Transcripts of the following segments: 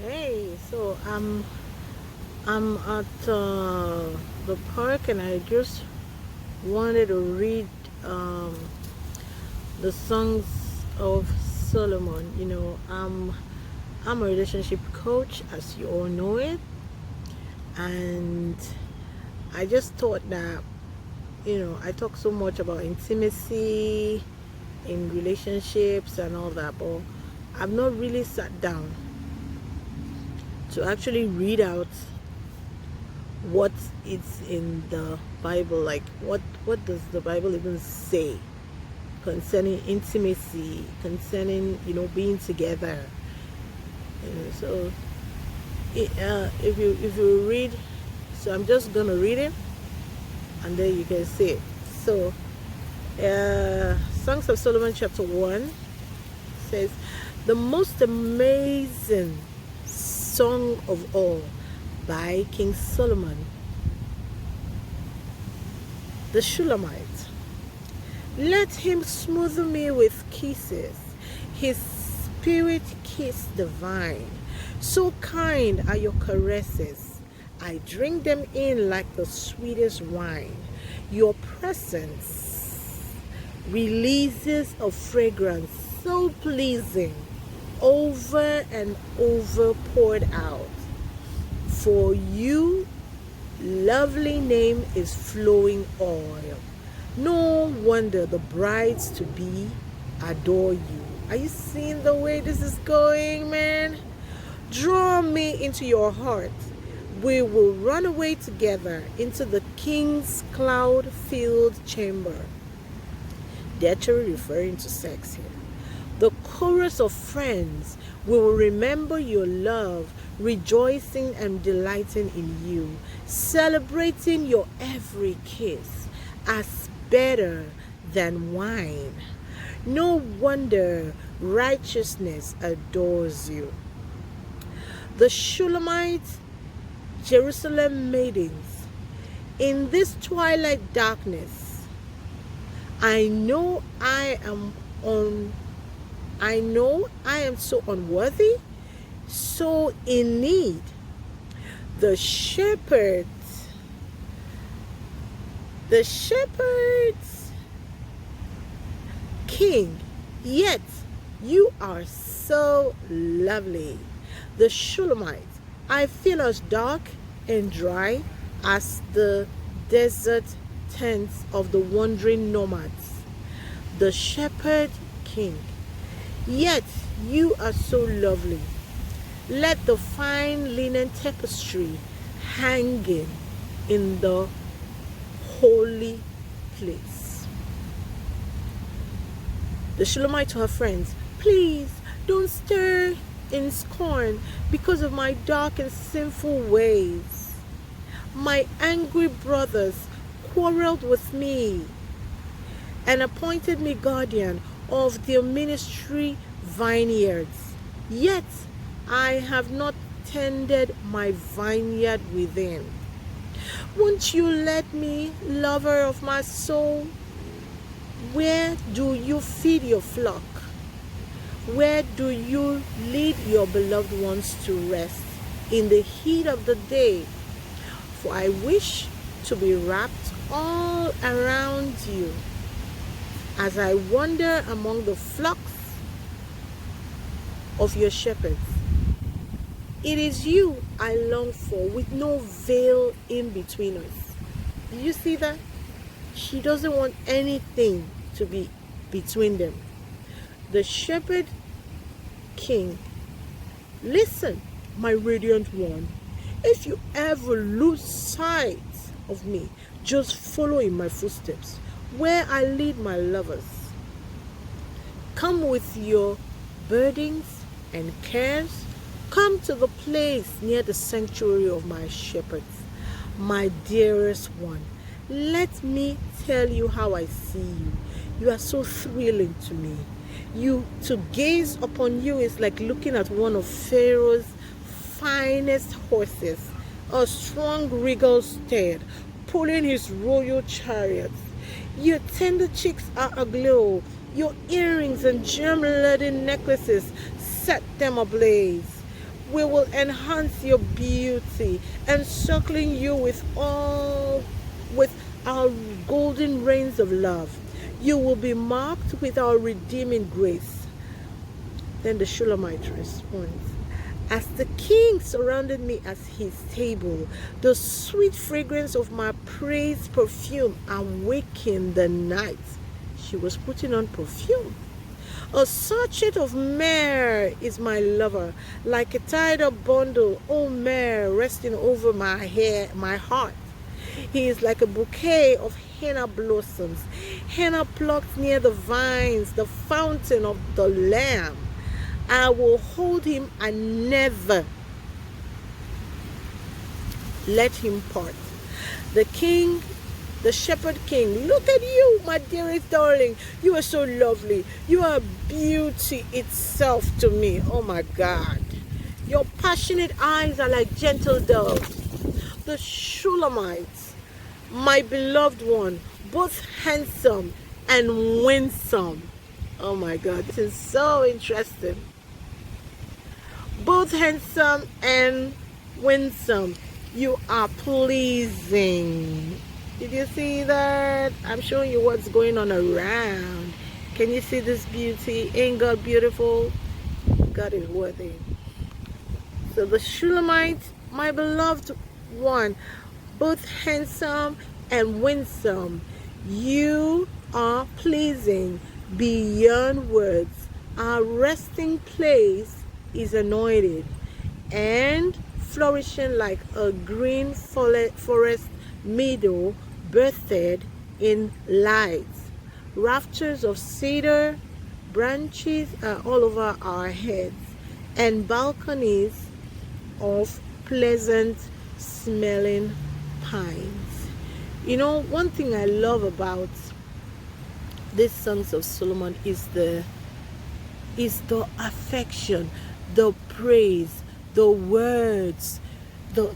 Hey, so I'm at the park and I just wanted to read um, the songs of Solomon. I'm a relationship coach, as you all know it, and I just thought that I talk so much about intimacy in relationships and all that, but I've not really sat down to actually read out what is in the Bible. Like what does the Bible even say concerning intimacy, concerning being together. So if you read, so I'm just gonna read it and then you can see it. So Songs of Solomon chapter 1 says, the most amazing song of all by King Solomon, the Shulamite. Let him smother me with kisses, his spirit kiss divine. So kind are your caresses, I drink them in like the sweetest wine. Your presence releases a fragrance so pleasing, over and over poured out. For you, lovely name is flowing oil. No wonder the brides to be adore you. Are you seeing the way this is going, man? Draw me into your heart. We will run away together into the king's cloud-filled chamber. They're actually referring to sex here. The chorus of friends will remember your love, rejoicing and delighting in you, celebrating your every kiss as better than wine. No wonder righteousness adores you. The Shulamite Jerusalem maidens, in this twilight darkness, I know I am so unworthy, so in need. The shepherds king, yet you are so lovely. The Shulamite, I feel as dark and dry as the desert tents of the wandering nomads. The shepherd king, yet you are so lovely. Let the fine linen tapestry hanging in the holy place. The Shulamite to her friends, please don't stir in scorn because of my dark and sinful ways. My angry brothers quarreled with me and appointed me guardian of their ministry vineyards. Yet I have not tended my vineyard within. Won't you let me, lover of my soul? Where do you feed your flock? Where do you lead your beloved ones to rest in the heat of the day? For I wish to be wrapped all around you as I wander among the flocks of your shepherds. It is you I long for, with no veil in between us. Do you see that? She doesn't want anything to be between them. The shepherd king, listen, my radiant one, if you ever lose sight of me, just follow in my footsteps where I lead my lovers. Come with your burdens and cares. Come to the place near the sanctuary of my shepherds, my dearest one. Let me tell you how I see you. You are so thrilling to me. To gaze upon you is like looking at one of Pharaoh's finest horses, a strong regal steed, pulling his royal chariots. Your tender cheeks are aglow. Your earrings and gem-laden necklaces set them ablaze. We will enhance your beauty, encircling you with our golden rains of love. You will be marked with our redeeming grace. Then the Shulamite responds, as the king surrounded me at his table, the sweet fragrance of my praise perfume awakened the night. She was putting on perfume. A sachet of myrrh is my lover, like a tied up bundle, oh myrrh, resting over my heart. He is like a bouquet of henna blossoms, henna plucked near the vines, the fountain of the Lamb. I will hold him and never let him part. The king, the shepherd king, look at you, my dearest darling. You are so lovely. You are beauty itself to me. Oh my God. Your passionate eyes are like gentle doves. The Shulamites, my beloved one, both handsome and winsome. Oh my God, this is so interesting. Both handsome and winsome. You are pleasing. Did you see that? I'm showing you what's going on around. Can you see this beauty? Ain't God beautiful? God is worthy. So the Shulamite, my beloved one, both handsome and winsome. You are pleasing beyond words. Our resting place is anointed and flourishing like a green forest meadow birthed in lights. Rafters of cedar branches are all over our heads, and balconies of pleasant smelling pines. You know, one thing I love about these songs of Solomon is the affection, the praise, the words, the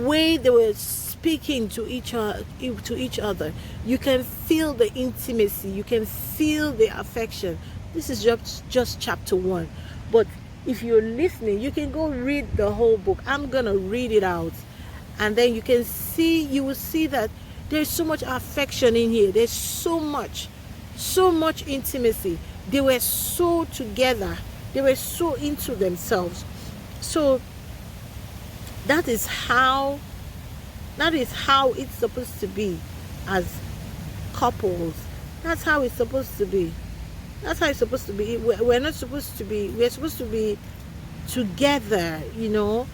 way they were speaking to each other. You can feel the intimacy, you can feel the affection. This is just chapter 1, but if you're listening, you can go read the whole book. I'm gonna read it out, and then you will see that there's so much affection in here. There's so much intimacy. They were so together. They were so into themselves. So that is how it's supposed to be as couples. That's how it's supposed to be. That's how it's supposed to be. We're not supposed to be. We're supposed to be together. You know,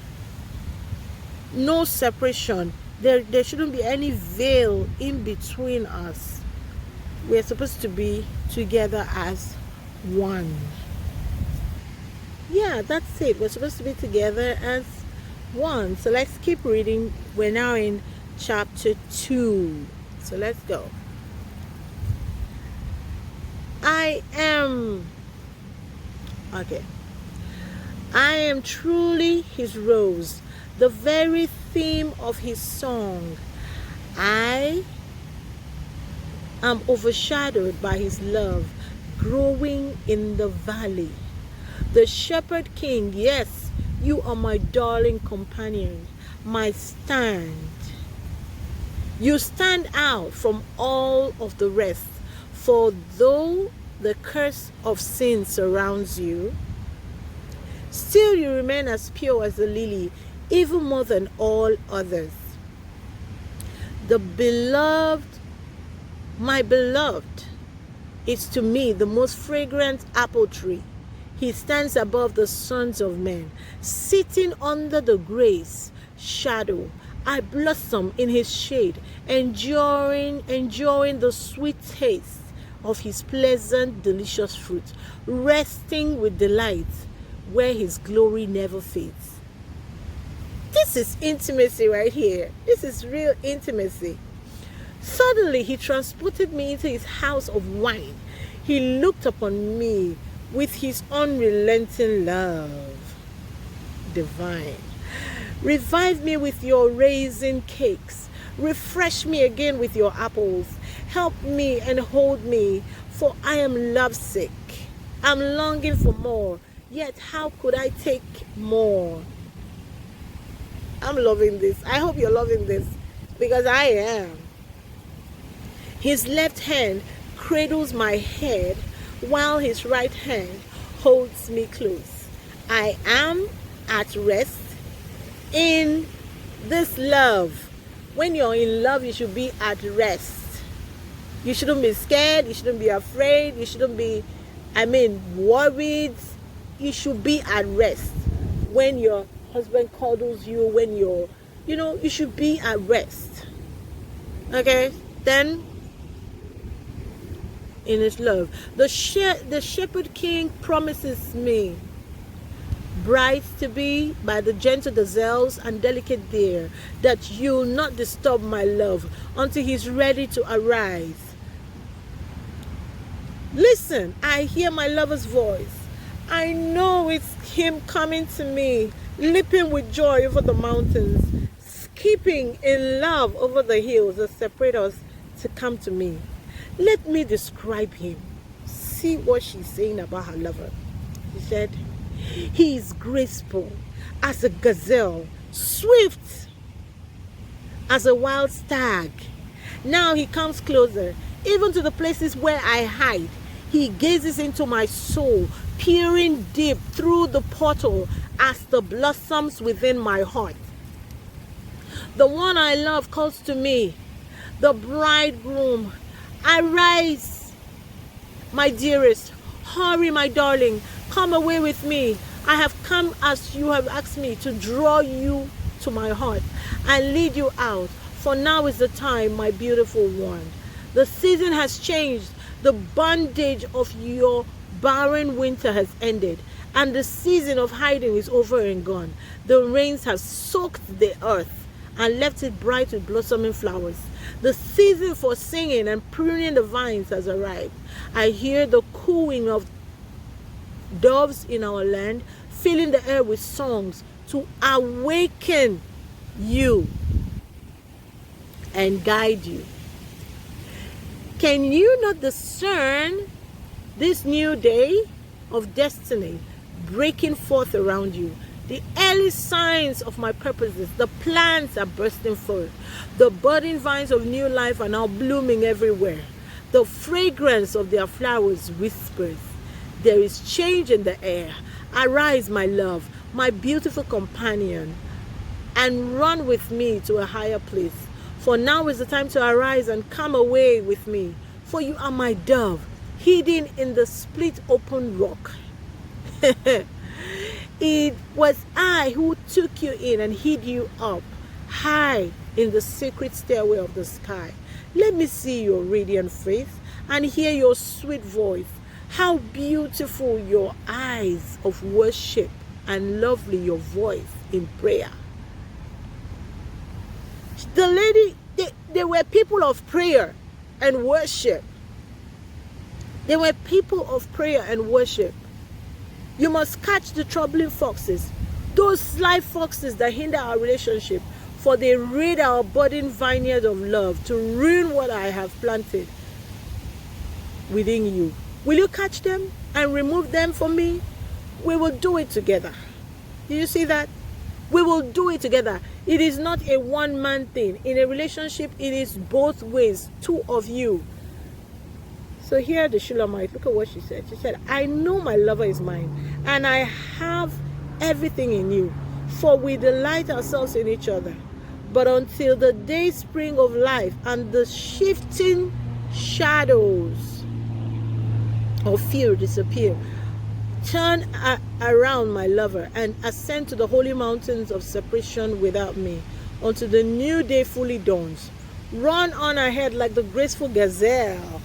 no separation. There shouldn't be any veil in between us. We're supposed to be together as one. Yeah, that's it. We're supposed to be together as one. So let's keep reading. We're now in chapter 2. So let's go. I am truly his rose, the very theme of his song. I am overshadowed by his love, growing in the valley. The shepherd king, yes, you are my darling companion, my stand. You stand out from all of the rest, for though the curse of sin surrounds you, still you remain as pure as a lily, even more than all others. My beloved, is to me the most fragrant apple tree. He stands above the sons of men, sitting under the grace shadow. I blossom in his shade, enjoying the sweet taste of his pleasant, delicious fruit, resting with delight where his glory never fades. This is intimacy right here. This is real intimacy. Suddenly he transported me into his house of wine. He looked upon me with his unrelenting love. Divine. Revive me with your raisin cakes. Refresh me again with your apples. Help me and hold me, for I am lovesick. I'm longing for more. Yet how could I take more? I'm loving this. I hope you're loving this, because I am. His left hand cradles my head, while his right hand holds me close. I am at rest in this love. When you're in love, you should be at rest. You shouldn't be scared. You shouldn't be afraid. You shouldn't be, worried. You should be at rest. When your husband cuddles you, when you should be at rest. Okay? Then, in his love, the shepherd king promises me brides to be by the gentle gazelles and delicate deer, that you'll not disturb my love until he's ready to arise. Listen, I hear my lover's voice. I know it's him coming to me, leaping with joy over the mountains, skipping in love over the hills that separate us to come to me. Let me describe him. See what she's saying about her lover. She said, he is graceful as a gazelle, swift as a wild stag. Now he comes closer, even to the places where I hide. He gazes into my soul, peering deep through the portal as the blossoms within my heart. The one I love calls to me, the bridegroom. Arise, my dearest. Hurry, my darling. Come away with me. I have come as you have asked me, to draw you to my heart and lead you out. For now is the time, my beautiful one. The season has changed. The bondage of your barren winter has ended, and the season of hiding is over and gone. The rains have soaked the earth and left it bright with blossoming flowers. The season for singing and pruning the vines has arrived. I hear the cooing of doves in our land, filling the air with songs to awaken you and guide you. Can you not discern this new day of destiny breaking forth around you? The early signs of my purposes, the plants are bursting forth. The budding vines of new life are now blooming everywhere. The fragrance of their flowers whispers. There is change in the air. Arise, my love, my beautiful companion, and run with me to a higher place. For now is the time to arise and come away with me. For you are my dove, hidden in the split open rock. It was I who took you in and hid you up high in the sacred stairway of the sky. Let me see your radiant face and hear your sweet voice. How beautiful your eyes of worship, and lovely your voice in prayer. The lady, they were people of prayer and worship. They were people of prayer and worship. You must catch the troubling foxes, those sly foxes that hinder our relationship, for they raid our budding vineyard of love to ruin what I have planted within you. Will you catch them and remove them for me? We will do it together. Do you see that? We will do it together. It is not a one-man thing. In a relationship, it is both ways, two of you. So here the Shulamite, look at what she said. She said, I know my lover is mine, and I have everything in you, for we delight ourselves in each other. But until the day spring of life and the shifting shadows of fear disappear, turn around, my lover, and ascend to the holy mountains of separation without me, until the new day fully dawns. Run on ahead like the graceful gazelle,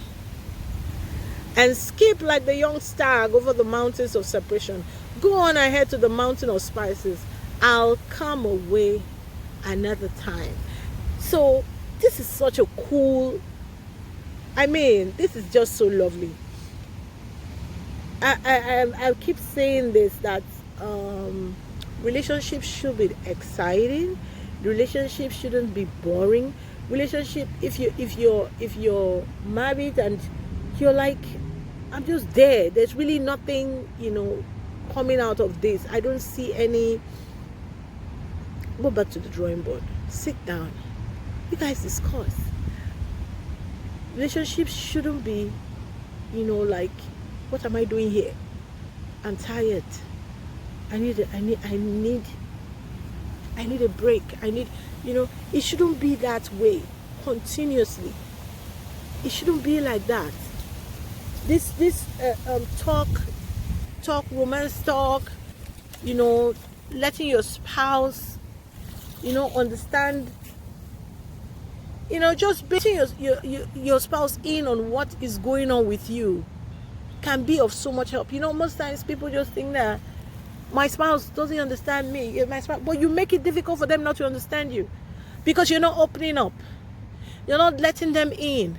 and skip like the young stag over the mountains of separation. Go on ahead to the mountain of spices. I'll come away another time. So this is such a cool, this is just so lovely. I keep saying this, that relationships should be exciting. Relationships shouldn't be boring. Relationship, if you're married and you're like, I'm just there, there's really nothing coming out of this. I don't see any. Go back to the drawing board. Sit down. You guys discuss. Relationships shouldn't be, like, what am I doing here? I'm tired. I need a break. It shouldn't be that way continuously. It shouldn't be like that. This romance talk, letting your spouse, understand, just basing your spouse in on what is going on with you can be of so much help. Most times people just think that my spouse doesn't understand me, but you make it difficult for them not to understand you because you're not opening up. You're not letting them in.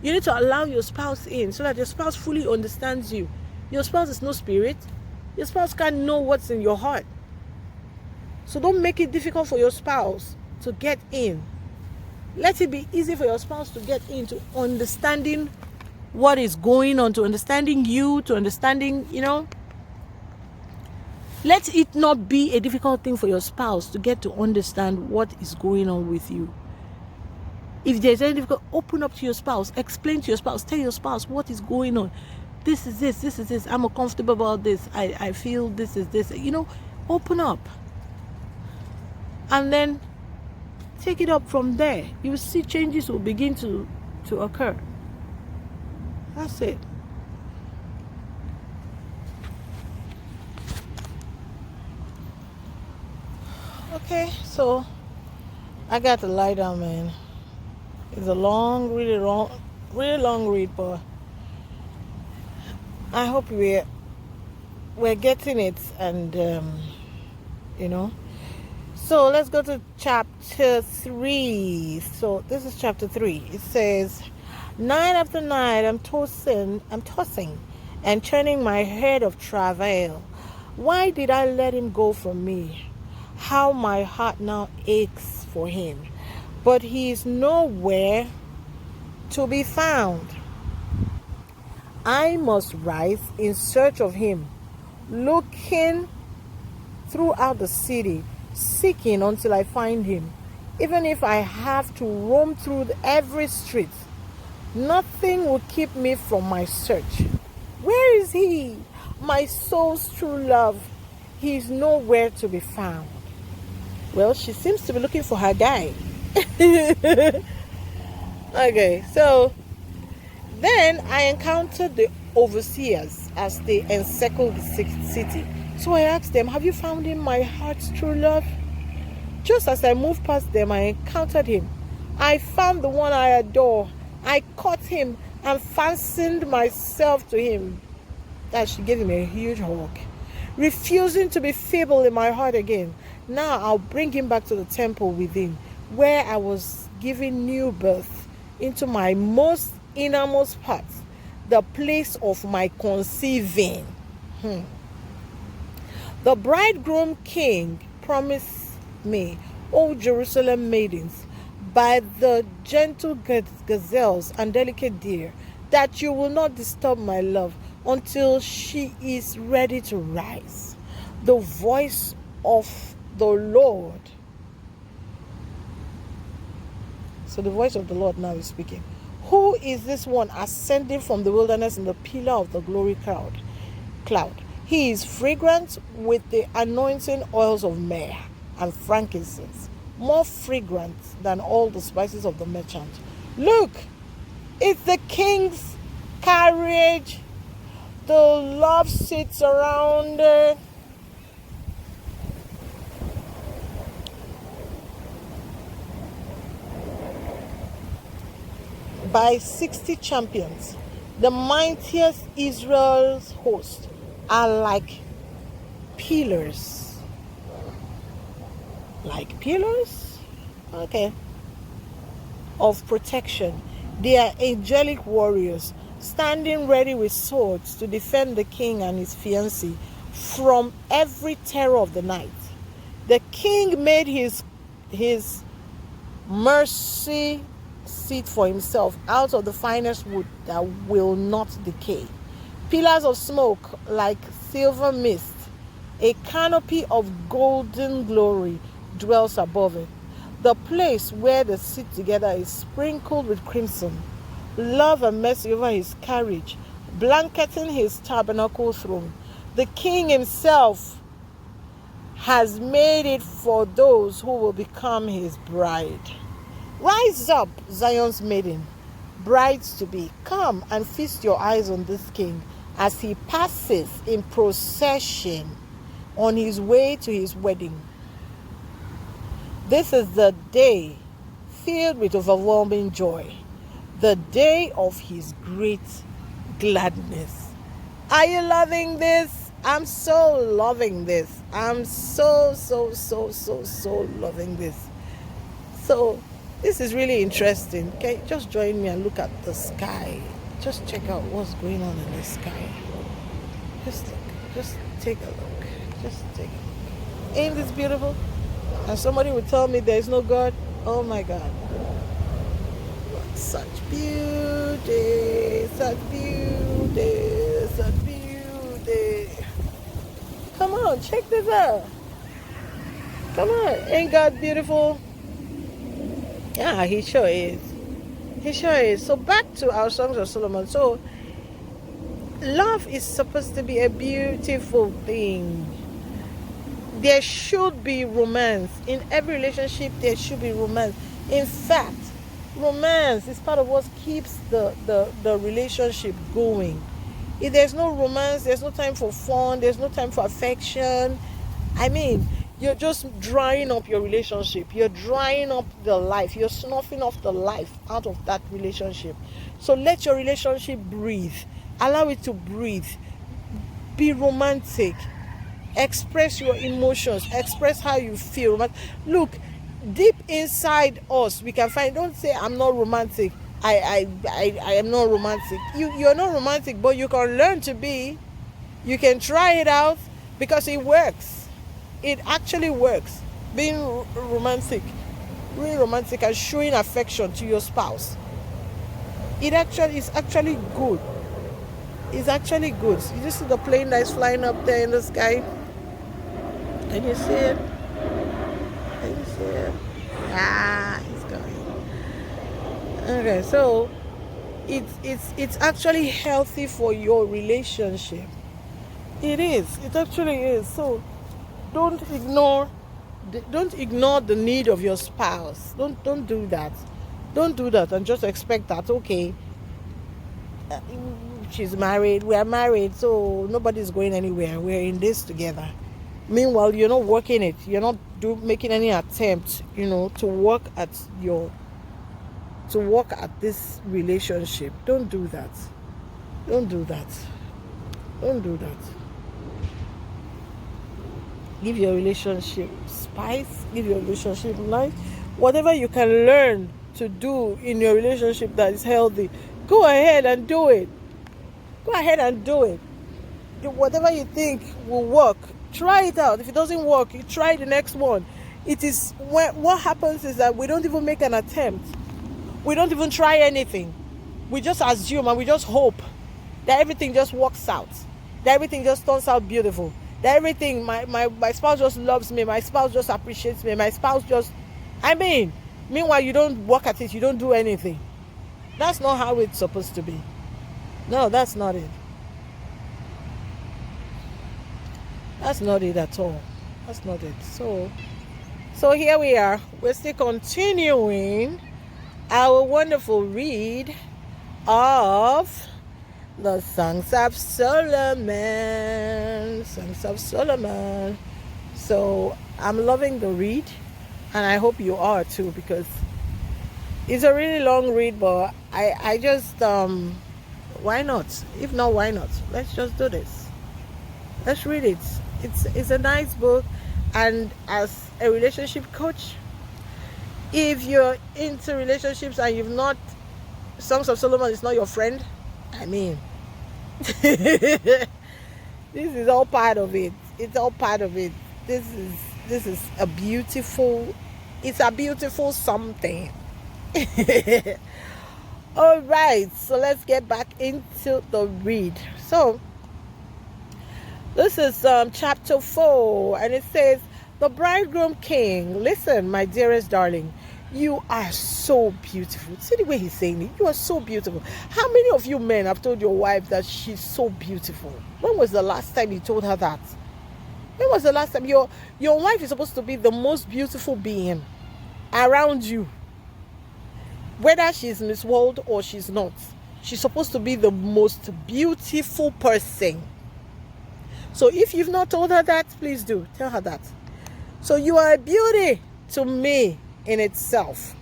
You need to allow your spouse in so that your spouse fully understands you. Your spouse is no spirit. Your spouse can't know what's in your heart. So don't make it difficult for your spouse to get in. Let it be easy for your spouse to get into understanding what is going on, to understanding you, to understanding, Let it not be a difficult thing for your spouse to get to understand what is going on with you. If there's any difficult, open up to your spouse, explain to your spouse, tell your spouse what is going on. This is this. I'm uncomfortable about this. I feel this is this. Open up. And then take it up from there. You will see changes will begin to occur. That's it. Okay, so I got to lie down, man. It's a really long read, but I hope we're getting it, and So let's go to chapter 3. So this is chapter 3. It says, night after night I'm tossing and turning my head of travail. Why did I let him go from me? How my heart now aches for him. But he is nowhere to be found. I must rise in search of him, looking throughout the city, seeking until I find him. Even if I have to roam through every street, nothing will keep me from my search. Where is he, my soul's true love? He is nowhere to be found. Well, she seems to be looking for her guy. Okay, so then I encountered the overseers as they encircled the city. So I asked them, have you found him, my heart's true love? Just as I moved past them, I encountered him. I found the one I adore. I caught him and fastened myself to him. That she gave him a huge hug. Refusing to be feeble in my heart again. Now I'll bring him back to the temple within, where I was given new birth into my most innermost parts, the place of my conceiving. The bridegroom king promised me, O Jerusalem maidens, by the gentle gazelles and delicate deer, that you will not disturb my love until she is ready to rise. The voice of the Lord. So the voice of the Lord now is speaking. Who is this one ascending from the wilderness in the pillar of the glory cloud? He is fragrant with the anointing oils of myrrh and frankincense, more fragrant than all the spices of the merchant. Look, it's the king's carriage. The love sits around it. By 60 champions. The mightiest Israel's host are like pillars. Like pillars? Okay. Of protection. They are angelic warriors, standing ready with swords to defend the king and his fiancée from every terror of the night. The king made his mercy seat for himself out of the finest wood that will not decay. Pillars of smoke like silver mist. A canopy of golden glory dwells above it. The place where they sit together is sprinkled with crimson. Love and mercy over his carriage, blanketing his tabernacle throne. The king himself has made it for those who will become his bride. Rise up, Zion's maiden, brides to be. Come and feast your eyes on this king as he passes in procession on his way to his wedding. This is the day filled with overwhelming joy, the day of his great gladness. Are you loving this? I'm so loving this. I'm so loving this. So this is really interesting. Okay, just join me and look at the sky. Just check out what's going on in the sky. Just look. Just take a look. Just take a look. Ain't this beautiful? And somebody would tell me there's no God. Oh my God. Such beauty. Such beauty. Such beauty. Come on, check this out. Come on. Ain't God beautiful? Yeah, he sure is. He sure is. So back to our Songs of Solomon. So love is supposed to be a beautiful thing. There should be romance. In every relationship, there should be romance. In fact, romance is part of what keeps the relationship going. If there's no romance, there's no time for fun, there's no time for affection. I mean, you're just drying up your relationship. You're drying up the life. You're snuffing off the life out of that relationship. So let your relationship breathe. Allow it to breathe. Be romantic. Express your emotions. Express how you feel. Look, deep inside us, we can find. Don't say I'm not romantic. I am not romantic. You're not romantic, but you can learn to be. You can try it out because it works. It actually works. Being romantic, really romantic, and showing affection to your spouse. It's actually good. It's actually good. You just see the plane that's flying up there in the sky. Can you see it? Can you see it? Ah, it's going. Okay, so it's actually healthy for your relationship. It is. It actually is. So don't ignore the need of your spouse. Don't do that. Don't do that and just expect that, okay, she's married, we are married, so nobody's going anywhere, we're in this together. Meanwhile, you're not working it. You're not making any attempt, to work at this relationship. Don't do that. Don't do that. Don't do that. Give your relationship spice. Give your relationship life. Whatever you can learn to do in your relationship that is healthy, go ahead and do it. Go ahead and do it. Whatever you think will work, try it out. If it doesn't work, you try the next one. It is what happens is that we don't even make an attempt. We don't even try anything. We just assume and we just hope that everything just works out. That everything just turns out beautiful. That everything, my spouse just loves me. My spouse just appreciates me. My spouse just, meanwhile you don't work at it. You don't do anything. That's not how it's supposed to be. No, that's not it. That's not it at all. That's not it. So here we are. We're still continuing our wonderful read of the Songs of Solomon. Songs of Solomon. So I'm loving the read, and I hope you are too, because it's a really long read, but I just why not? If not, why not? Let's just do this. Let's read it. It's a nice book, and as a relationship coach, if you're into relationships and you've not, Songs of Solomon is not your friend, this is all part of it. It's all part of it. This is a beautiful something. All right, so let's get back into the read. So this is chapter 4, and it says, the bridegroom king, listen, my dearest darling, you are so beautiful. See the way he's saying it. You are so beautiful. How many of you men have told your wife that she's so beautiful? When was the last time you told her that? When was the last time? Your wife is supposed to be the most beautiful being around you. Whether she's Miss World or she's not, she's supposed to be the most beautiful person. So if you've not told her that, please do. Tell her that. So you are a beauty to me in itself.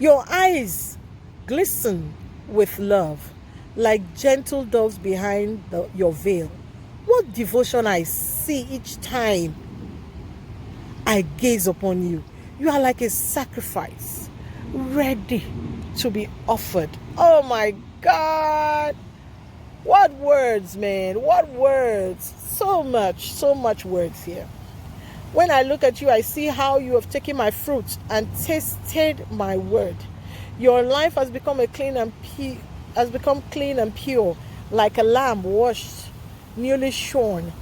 Your eyes glisten with love like gentle doves behind your veil. What devotion I see each time I gaze upon you. You are like a sacrifice ready to be offered. Oh my God. What words, man. What words. So much words here. When I look at you, I see how you have taken my fruit and tasted my word. Your life has become clean and pure, like a lamb washed, newly shorn.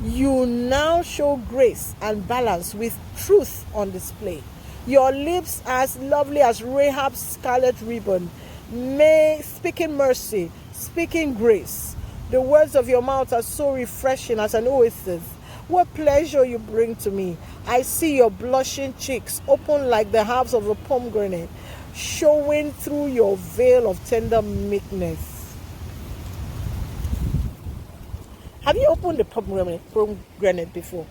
You now show grace and balance with truth on display. Your lips as lovely as Rahab's scarlet ribbon, speaking mercy, speaking grace. The words of your mouth are so refreshing as an oasis. What pleasure you bring to me. I see your blushing cheeks open like the halves of a pomegranate, showing through your veil of tender meekness. Have you opened the pomegranate before?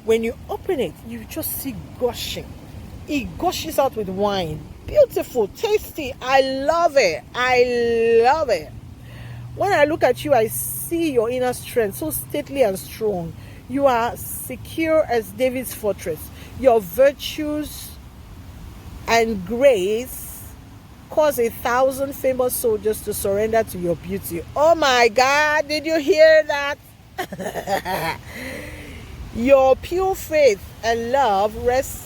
When you open it, you just see gushing. It gushes out with wine. Beautiful, tasty. I love it. I love it. When I look at you, I see your inner strength, so stately and strong. You are secure as David's fortress. Your virtues and grace cause 1,000 famous soldiers to surrender to your beauty. Oh my God, did you hear that? Your pure faith and love rests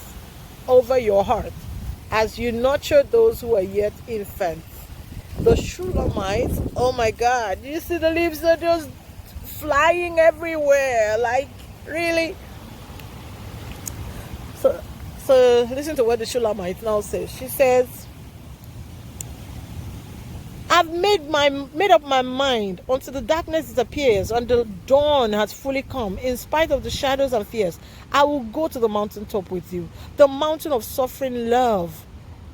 over your heart as you nurture those who are yet infants. The Shulamite, oh my God, you see the leaves are just flying everywhere, like really. So listen to what the Shulamite now says. She says, I've made up my mind until the darkness disappears and the dawn has fully come. In spite of the shadows and fears, I will go to the mountaintop with you, the mountain of suffering love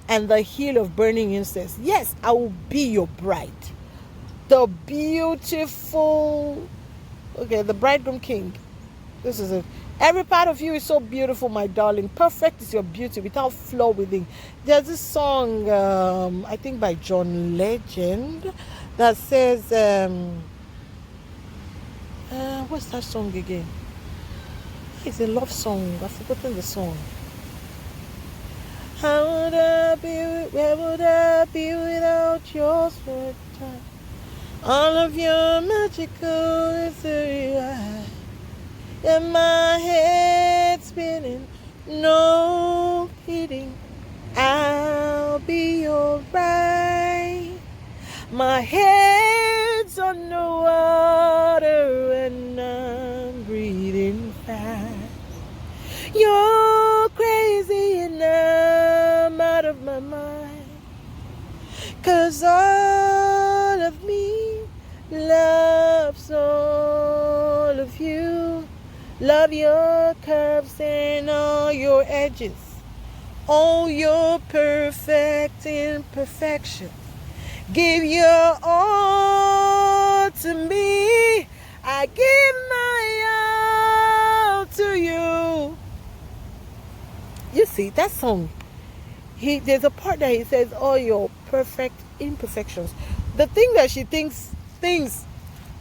and the hill of burning incense. Yes, I will be your bride. The beautiful, the bridegroom king. This is it. Every part of you is so beautiful, my darling. Perfect is your beauty, without flaw within. There's this song, I think by John Legend, that says, what's that song again? It's a love song. I've forgotten the song. Where would I be without your sweet touch? All of your magical mystery eyes. And my head spinning, no kidding, I'll be your bride. My head's on the water and I'm breathing fast. You're crazy and I'm out of my mind, 'cause all of me loves all of you. Love your curves and all your edges, all your perfect imperfections. Give your all to me. I give my all to you. You see, that song, there's a part that he says, all your perfect imperfections. The thing that she thinks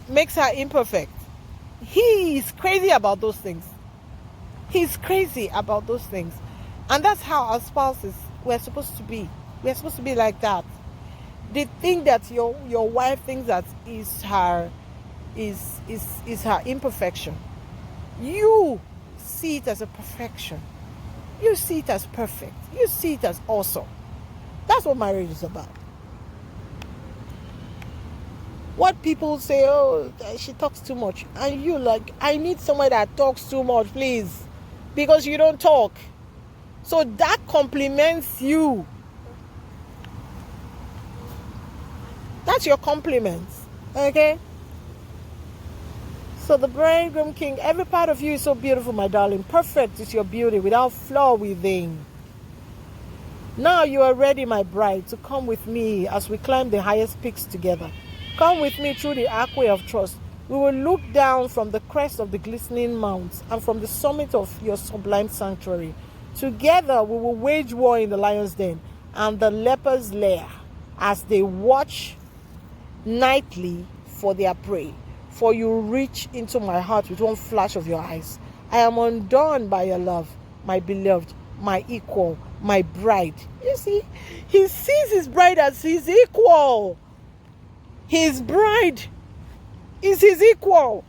makes her imperfect, he is crazy about those things. He's crazy about those things. And that's how our spouses, we're supposed to be. We're supposed to be like that. The thing that your wife thinks that is her imperfection, you see it as a perfection. You see it as perfect. You see it as awesome. That's what marriage is about. What people say, oh, she talks too much. And you like, I need someone that talks too much, please. Because you don't talk. So that compliments you. That's your compliments. Okay? So the bridegroom king, every part of you is so beautiful, my darling. Perfect is your beauty, without flaw within. Now you are ready, my bride, to come with me as we climb the highest peaks together. Come with me through the archway of trust. We will look down from the crest of the glistening mounts and from the summit of your sublime sanctuary. Together we will wage war in the lion's den and the leper's lair as they watch nightly for their prey. For you reach into my heart with one flash of your eyes. I am undone by your love, my beloved, my equal, my bride. You see, he sees his bride as his equal. His bride is his equal.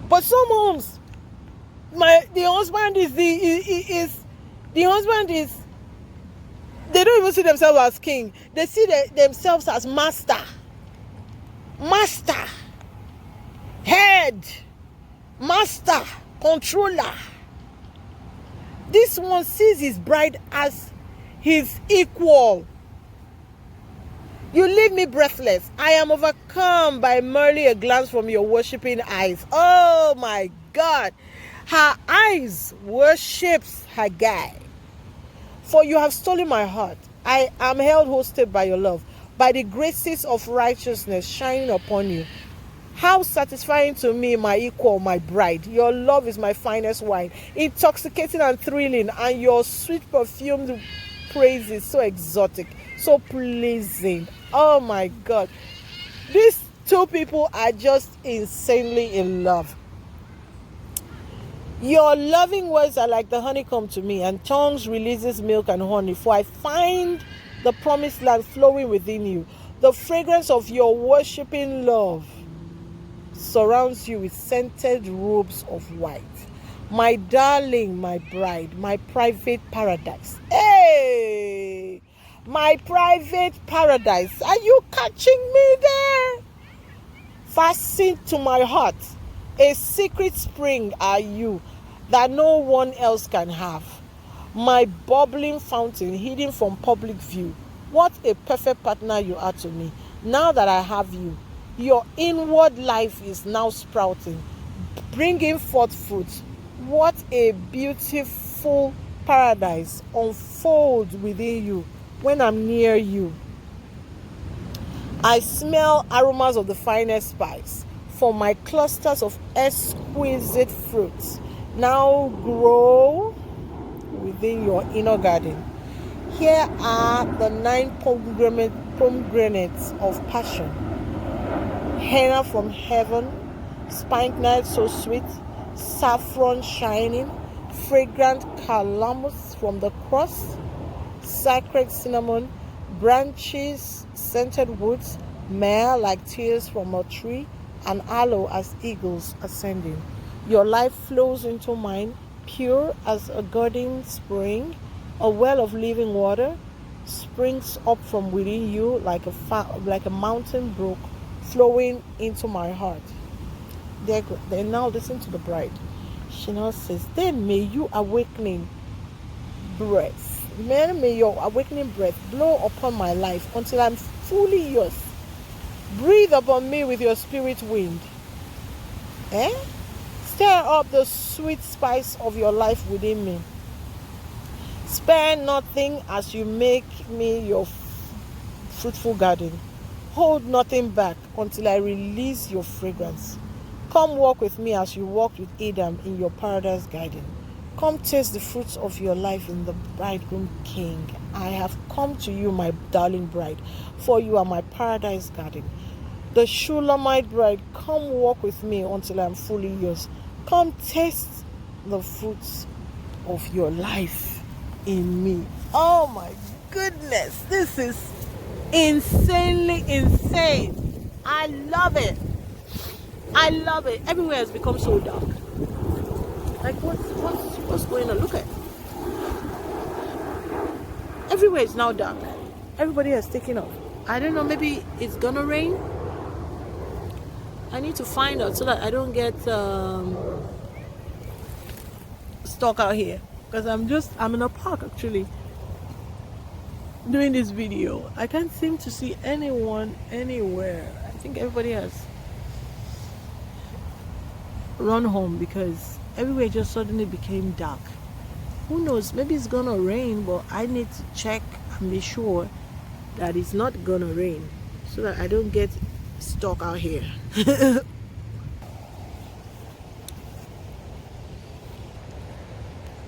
But some homes, the husband is they don't even see themselves as king. They see themselves as master, head, master, controller. This one sees his bride as his equal. You leave me breathless. I am overcome by merely a glance from your worshiping eyes. Oh my God. Her eyes worships her guy. For you have stolen my heart. I am held hostage by your love, by the graces of righteousness shining upon you. How satisfying to me, my equal, my bride. Your love is my finest wine, intoxicating and thrilling, and your sweet perfumed praise is so exotic, so pleasing. Oh my God. These two people are just insanely in love. Your loving words are like the honeycomb to me, and tongues releases milk and honey, for I find the promised land flowing within you. The fragrance of your worshiping love surrounds you with scented robes of white. My darling, my bride, my private paradise. Hey! My private paradise. Are you catching me there? Fastened to my heart. A secret spring are you that no one else can have. My bubbling fountain hidden from public view. What a perfect partner you are to me. Now that I have you, your inward life is now sprouting, bringing forth fruit. What a beautiful paradise unfolds within you when I'm near you. I smell aromas of the finest spice, for my clusters of exquisite fruits now grow within your inner garden. Here are the 9 pomegranates of passion. Henna from heaven, spikenard so sweet, saffron shining, fragrant calamus from the cross, sacred cinnamon, branches, scented woods, myrrh like tears from a tree, and aloe as eagles ascending. Your life flows into mine, pure as a garden spring. A well of living water springs up from within you like a mountain brook flowing into my heart. Then now listen to the bride. She now says, then may your awakening breath blow upon my life until I'm fully yours. Breathe upon me with your spirit wind. Stir up the sweet spice of your life within me. Spare nothing as you make me your fruitful garden. Hold nothing back until I release your fragrance. Come walk with me as you walked with Adam in your paradise garden. Come taste the fruits of your life in the bridegroom king. I have come to you, my darling bride, for you are my paradise garden. The Shulamite bride, come walk with me until I am fully yours. Come taste the fruits of your life in me. Oh my goodness, this is insanely insane. I love it. I love it. Everywhere has become so dark. Like what's going on? Look at it. Everywhere is now dark. Everybody has taken off. I don't know, maybe it's gonna rain. I need to find out so that I don't get stuck out here, because I'm in a park actually doing this video. I can't seem to see anyone anywhere. I think everybody has run home because everywhere just suddenly became dark. Who knows, maybe it's gonna rain, but I need to check and be sure that it's not gonna rain so that I don't get stuck out here.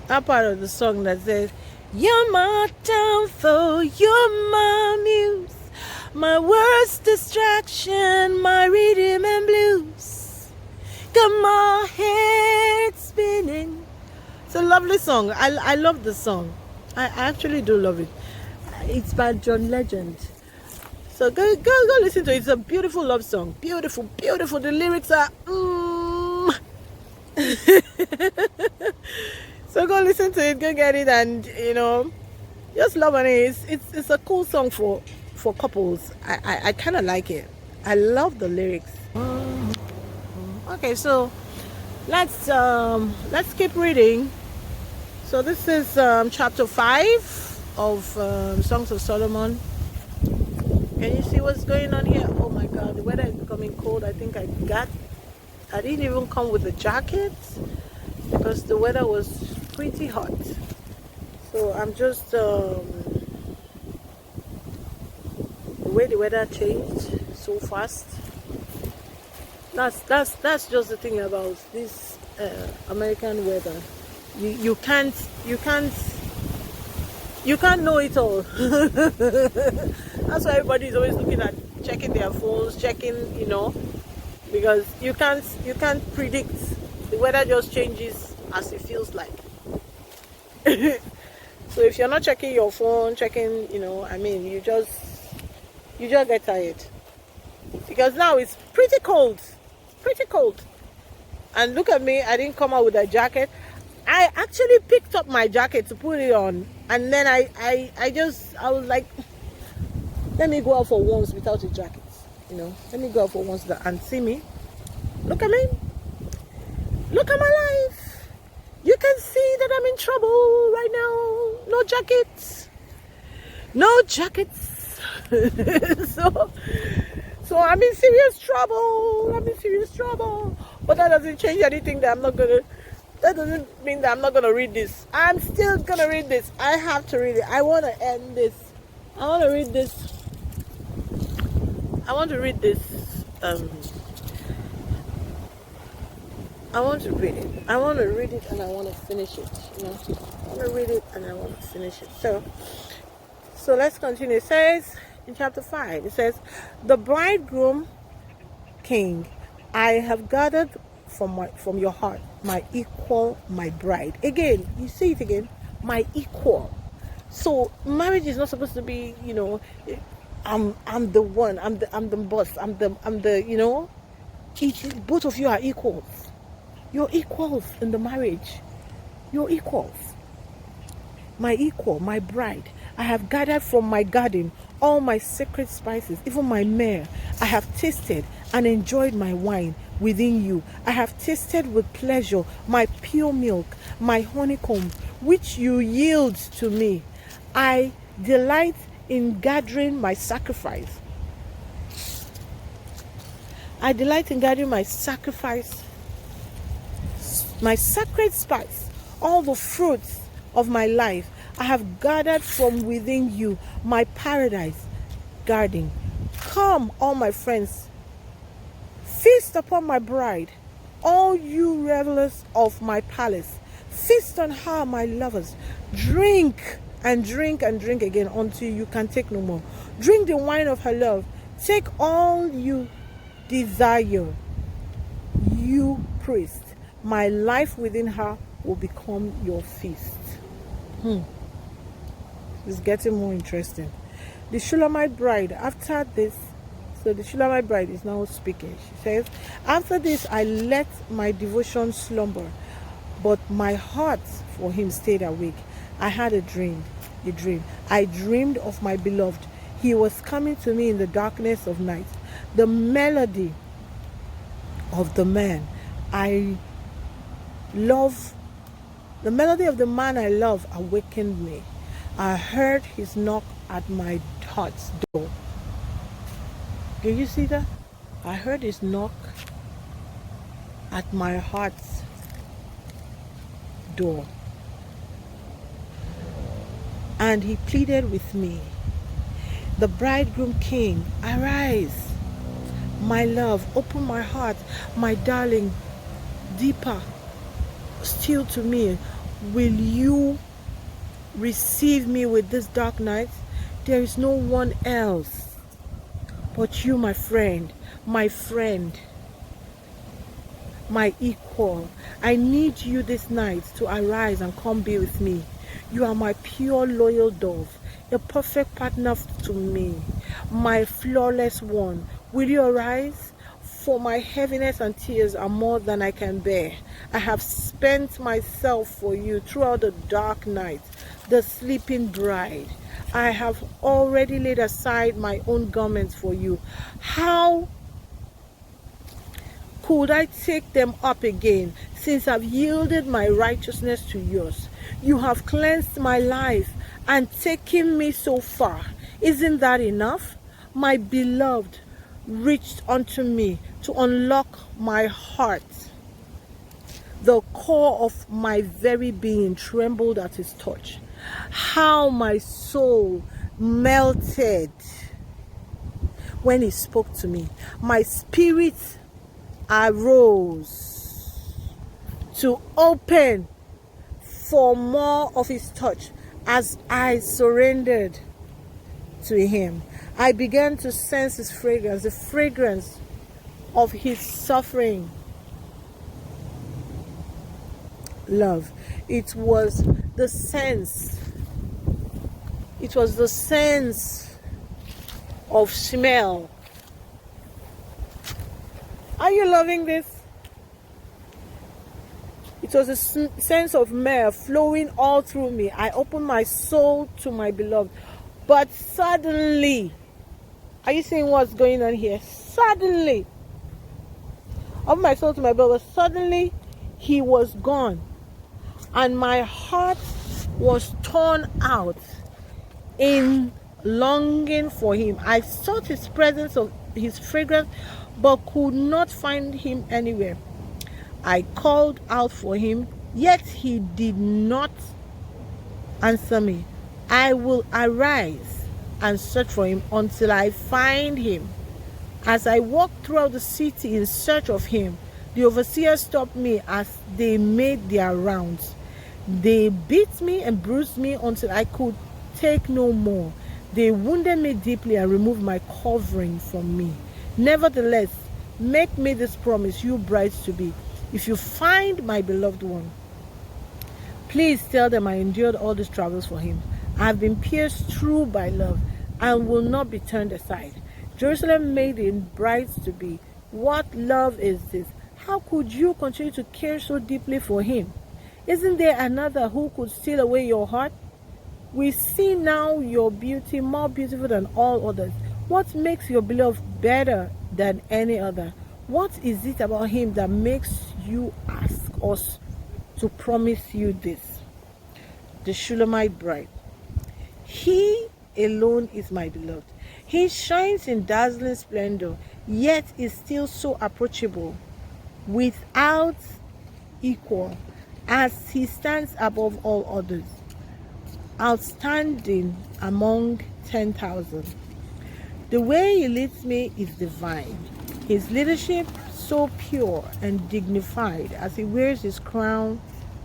That part of the song that says, "You're my downfall, you're my muse, my worst distraction, my rhythm and blues. Got my head spinning." It's a lovely song. I love the song. I actually do love it. It's by John Legend. So go listen to it. It's a beautiful love song. Beautiful, beautiful. The lyrics are So go listen to it, go get it, and just love it. It's a cool song for couples. I kind of like it. I love the lyrics. Okay, so let's keep reading. So this is chapter 5 of Songs of Solomon. Can you see what's going on here? Oh my God, the weather is becoming cold. I think I didn't even come with a jacket because the weather was pretty hot. So I'm just the way the weather changed so fast. That's just the thing about this American weather. You can't know it all. That's why everybody is always looking at checking their phones, because you can't predict. The weather just changes as it feels like. So if you're not checking your phone, you just get tired. Because now it's pretty cold. And look at me, I didn't come out with a jacket. I actually picked up my jacket to put it on, and then I was like, let me go out for once without a jacket. Let me go out for once and see me. Look at me. Look at my life. You can see that I'm in trouble right now. No jackets. No jackets. So I'm in serious trouble. But that doesn't change anything that that doesn't mean that I'm not gonna read this. I'm still gonna read this. I have to read it. I want to end this. I want to read this. I want to read it. I want to read it and I want to finish it. I want to read it and I want to finish it. So let's continue. It says in chapter 5, it says, "The bridegroom king, I have gathered from your heart my equal, my bride." Again, you see it again, my equal. So marriage is not supposed to be, I'm the one, I'm the boss, I'm the both of you are equals. You're equals in the marriage. You're equals. My equal, my bride. I have gathered from my garden all my sacred spices, even my myrrh. I have tasted and enjoyed my wine within you. I have tasted with pleasure my pure milk, my honeycomb, which you yield to me. I delight in gathering my sacrifice. I delight in gathering my sacrifice, my sacred spice, all the fruits of my life. I have gathered from within you, my paradise garden. Come, all my friends, feast upon my bride, all you revelers of my palace. Feast on her, my lovers. Drink and drink and drink again until you can take no more. Drink the wine of her love. Take all you desire, you priest. My life within her will become your feast. It's getting more interesting. The Shulamite bride, after this, so the Shulamite bride is now speaking. She says, "After this I let my devotion slumber, but my heart for him stayed awake. I had a dream. I dreamed of my beloved. He was coming to me in the darkness of night. The melody of the man I love, the melody of the man I love awakened me. I heard his knock at my heart's door. Can you see that? I heard his knock at my heart's door. And he pleaded with me. The bridegroom king, arise, my love, open my heart, my darling, deeper still to me. Will you receive me with this dark night? There is no one else but you, my friend, my equal. I need you this night to arise and come be with me. You are my pure, loyal dove, a perfect partner to me, my flawless one. Will you arise? For my heaviness and tears are more than I can bear. I have spent myself for you throughout the dark night, the sleeping bride. I have already laid aside my own garments for you. How could I take them up again, since I've yielded my righteousness to yours? You have cleansed my life and taken me so far. Isn't that enough? My beloved reached unto me to unlock my heart. The core of my very being trembled at his touch. How my soul melted when he spoke to me. My spirit arose to open for more of his touch. As I surrendered to him, I began to sense his fragrance, the fragrance of his suffering love. It was the sense of smell. Are you loving this? It was a sense of myrrh flowing all through me. I opened my soul to my beloved. But suddenly, are you seeing what's going on here? Suddenly, opened my soul to my beloved. Suddenly, he was gone. And my heart was torn out in longing for him. I sought his presence, of his fragrance, but could not find him anywhere. I called out for him, yet he did not answer me. I will arise and search for him until I find him. As I walked throughout the city in search of him, the overseers stopped me as they made their rounds. They beat me and bruised me until I could take no more. They wounded me deeply and removed my covering from me. Nevertheless, make me this promise, you brides to be. If you find my beloved one, please tell them I endured all these travels for him. I have been pierced through by love and will not be turned aside. Jerusalem maiden, brides to be, what love is this? How could you continue to care so deeply for him? Isn't there another who could steal away your heart? We see now your beauty more beautiful than all others. What makes your beloved better than any other? What is it about him that makes you ask us to promise you this? The Shulamite bride. He alone is my beloved. He shines in dazzling splendor, yet is still so approachable, without equal, as he stands above all others, outstanding among 10,000. The way he leads me is divine. His leadership so pure and dignified, as he wears his crown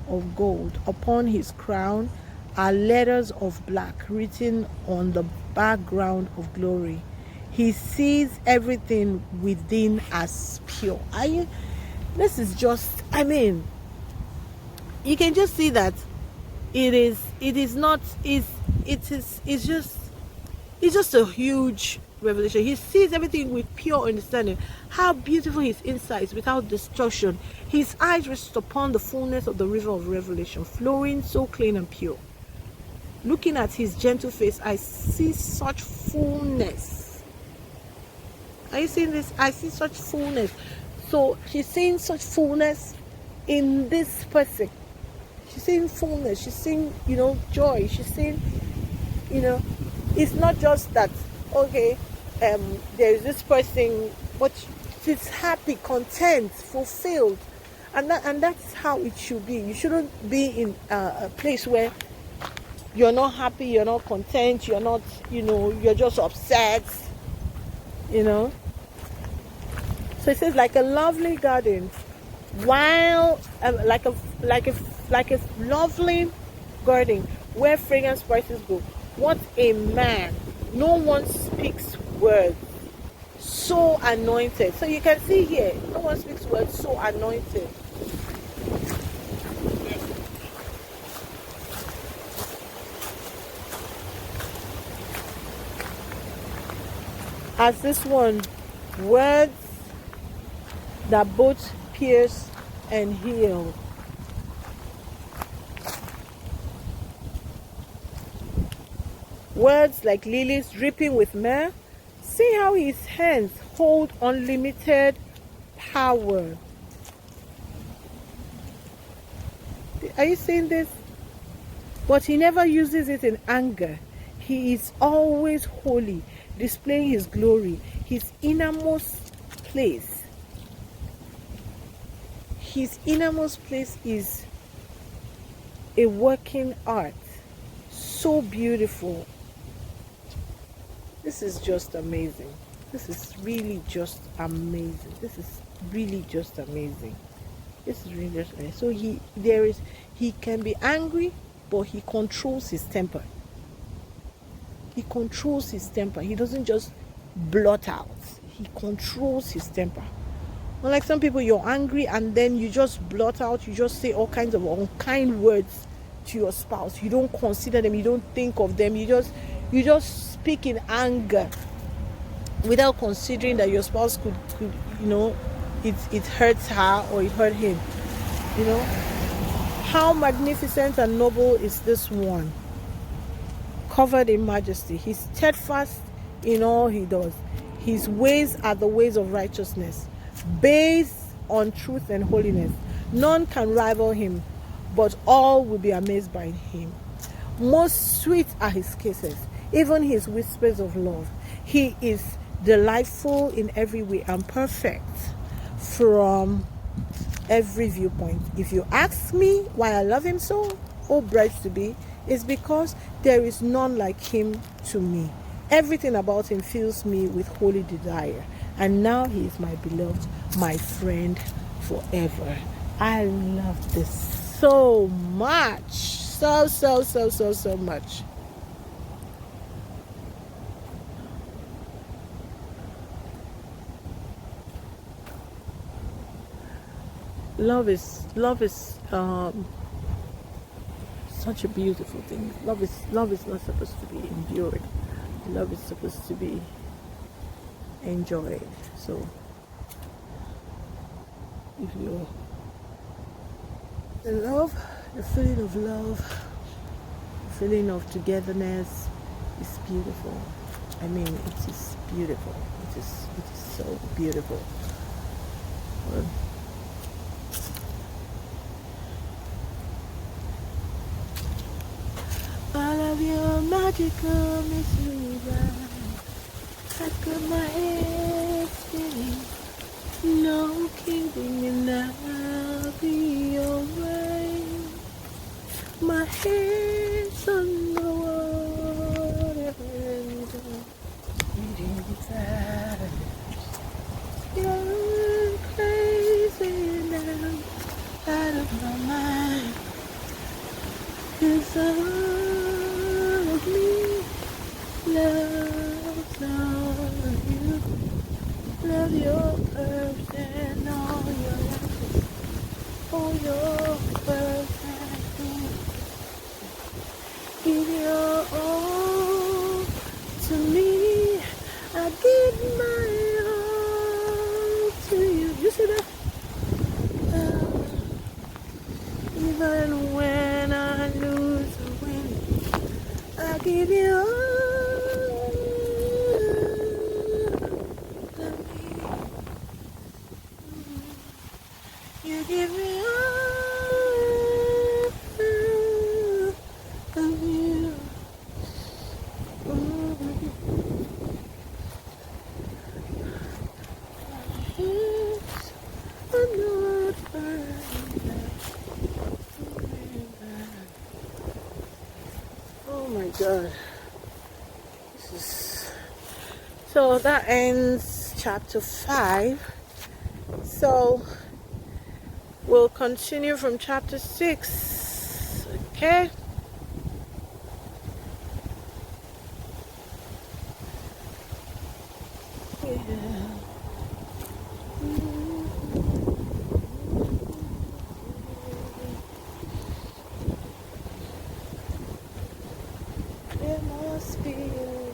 of gold. Upon his crown are letters of black written on the background of glory. He sees everything within as pure. This is just, you can just see that it's just a huge revelation. He sees everything with pure understanding. How beautiful his insights without distortion. His eyes rest upon the fullness of the river of revelation, flowing so clean and pure. Looking at his gentle face, I see such fullness. Are you seeing this? I see such fullness. So she's seeing such fullness in this person. She's seeing fullness. She's seeing, joy. She's seeing, it's not just that, okay, there is this person, but she's happy, content, fulfilled. And that's how it should be. You shouldn't be in a place where you're not happy, you're not content, you're not, you're just upset, So it says, like a lovely garden, while like a lovely garden where fragrance spices go. What a man! No one speaks words so anointed. So you can see here, no one speaks words so anointed. As this one, words that both pierce and heal. Words like lilies dripping with myrrh. See how his hands hold unlimited power. Are you seeing this? But he never uses it in anger. He is always holy, displaying his glory, his innermost place. His innermost place is a working art. So beautiful. This is just amazing. This is really just amazing. This is really just amazing. This is really just amazing. So he can be angry, but he controls his temper. He controls his temper. He doesn't just blurt out. He controls his temper. Unlike some people, you're angry and then you just blurt out, you just say all kinds of unkind words to your spouse. You don't consider them, you don't think of them, you just speak in anger without considering that your spouse could it hurts her or it hurt him. How magnificent and noble is this one, covered in majesty. He's steadfast in all he does. His ways are the ways of righteousness, based on truth and holiness. None can rival him, but all will be amazed by him. Most sweet are his kisses, even his whispers of love. He is delightful in every way and perfect from every viewpoint. If you ask me why I love him so, oh brides to be, it's because there is none like him to me. Everything about him fills me with holy desire. And now he is my beloved, my friend forever. I love this so much. So much. Love is such a beautiful thing. Love is not supposed to be endured. Love is supposed to be enjoyed. So if you're in love, the feeling of love, the feeling of togetherness is beautiful. I mean, it is beautiful. It is so beautiful. All of your magical mystery ride, I got my head spinning. No kidding, and I'll be alright. My head's on the water and reading fast. You're crazy now, out of my mind. 'Cause all of me loves all you. Love your curves and all your lashes, all your curves and things. Give your all to me. I give my all to you. You see that? Even when I lose or win, give you all of me. You give me all of you. I'm not burning. Oh my God. This is... So that ends chapter 5. So we'll continue from chapter 6. Okay? Yeah. There must be a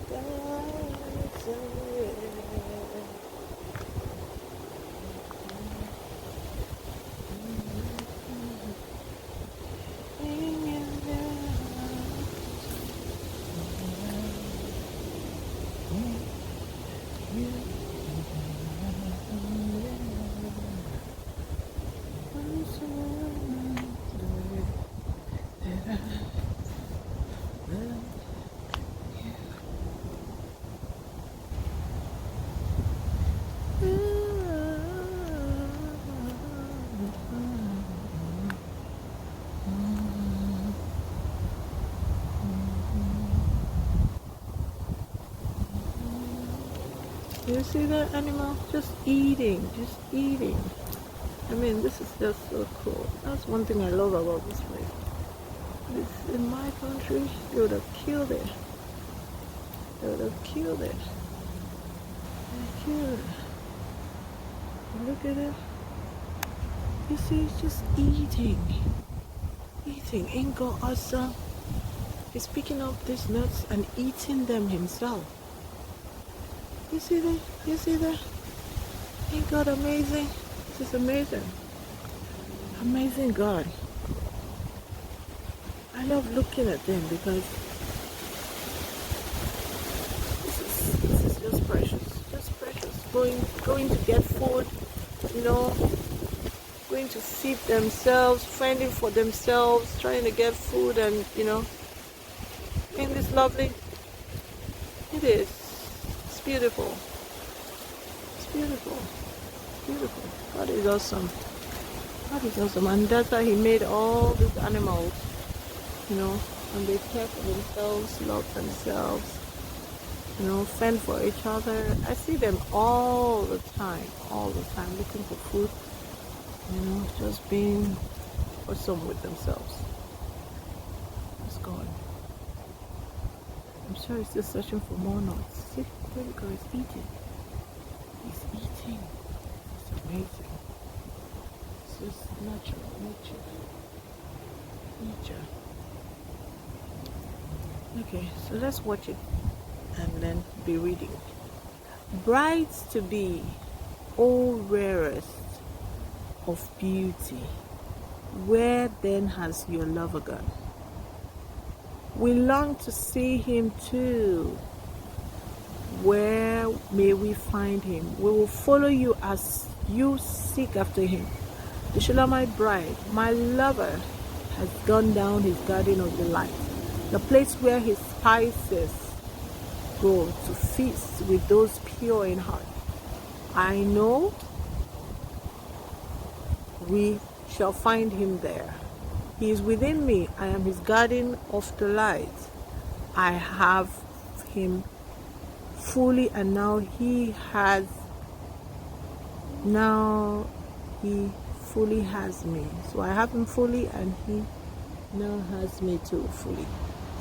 God somewhere. You see that animal? Just eating, just eating. I mean, this is just so cool. That's one thing I love about this place. This, in my country, they would have killed it. They would have killed it. They killed it. Look at it. You see, it's just eating. Eating. Ain't God awesome? He's picking up these nuts and eating them himself. You see that? You see that? Ain't God amazing? This is amazing. Amazing God. I love looking at them because this is just precious. Just precious. Going to get food, you know, going to feed themselves, fending for themselves, trying to get food, and you know, ain't this lovely? It is. It's beautiful. It's beautiful. Beautiful. God is awesome. God is awesome. And that's why He made all these animals, you know, and they care for themselves, love themselves, you know, fend for each other. I see them all the time, looking for food, you know, just being awesome with themselves. It's God. I'm sure He's just searching for more nuts. See, there we go, He's eating. He's eating. It's amazing. It's just nature. Okay, so let's watch it and then be reading. Brides to be, O rarest of beauty, where then has your lover gone? We long to see him too. Where may we find him? We will follow you as you seek after him. The Shulamite bride, my lover, has gone down his garden of delight, the place where his spices grow, to feast with those pure in heart. I know we shall find him there. He is within me. I am his garden of delight. I have him fully, and now he fully has me. So I have him fully, and he now has me too fully.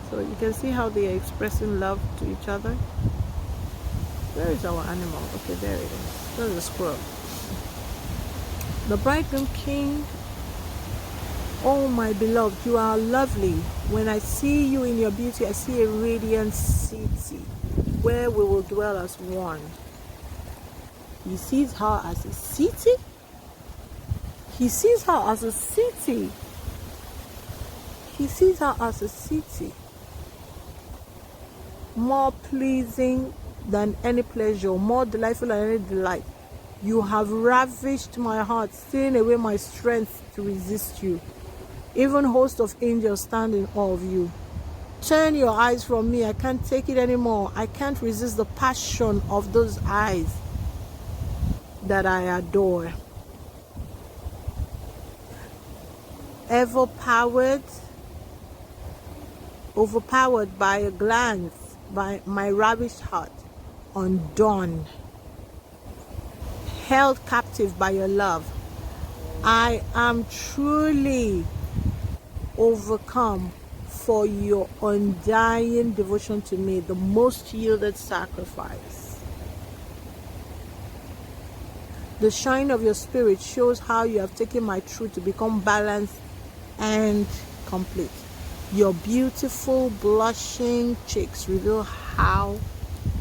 So you can see how they are expressing love to each other. Where is our animal? Okay, there it is. There's a squirrel. The bridegroom king, oh my beloved, you are lovely. When I see you in your beauty, I see a radiant city where we will dwell as one. He sees her as a city. He sees her as a city. He sees her as a city. more pleasing than any pleasure, more delightful than any delight. You have ravished my heart, stealing away my strength to resist you. Even hosts of angels stand in awe of you. Turn your eyes from me. I can't take it anymore. I can't resist the passion of those eyes that I adore. Overpowered by a glance, by my ravished heart, undone, held captive by your love. I am truly overcome for your undying devotion to me, the most yielded sacrifice. The shine of your spirit shows how you have taken my truth to become balanced and complete. Your beautiful blushing cheeks reveal how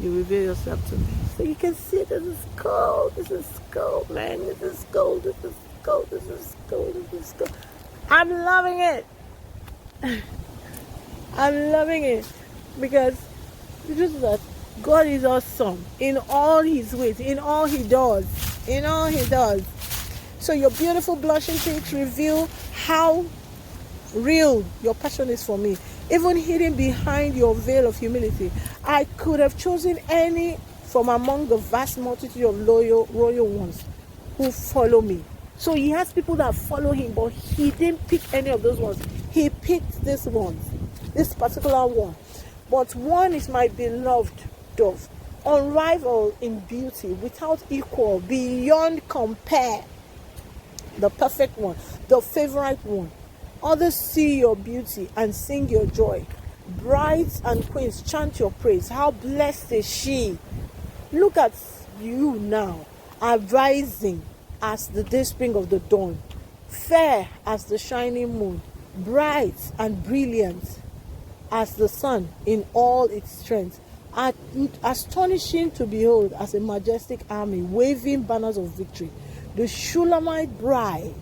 you reveal yourself to me. So you can see this is gold, man, this is gold, this is gold, this is gold, this is gold. I'm loving it. I'm loving it because the truth is that God is awesome in all his ways, in all he does, So your beautiful blushing cheeks reveal how real your passion is for me, even hidden behind your veil of humility. I could have chosen any from among the vast multitude of royal ones who follow me. So he has people that follow him, but he didn't pick any of those ones. He picked this particular one. But one is my beloved dove, unrivaled in beauty, without equal, beyond compare, the perfect one, the favorite one. Others see your beauty and sing your joy. Brides and queens chant your praise. How blessed is she. Look at you now, arising as the dayspring of the dawn, fair as the shining moon, bright and brilliant as the sun in all its strength, astonishing to behold as a majestic army waving banners of victory. The Shulamite bride.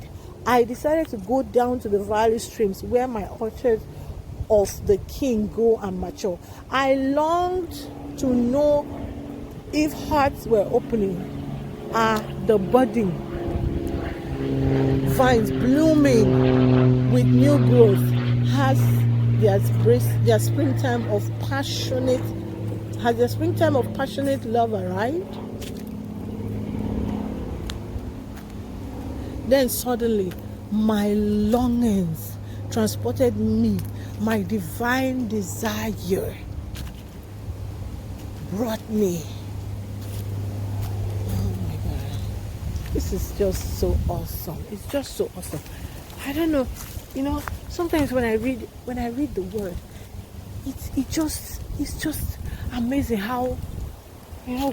I decided to go down to the valley streams where my orchards of the king grow and mature. I longed to know if hearts were opening, the budding vines blooming with new growth. Has their springtime of passionate love arrived? Then suddenly my longings transported me, my divine desire brought me. Oh my God, this is just so awesome. It's just so awesome. I don't know, sometimes when I read the word, it's just amazing how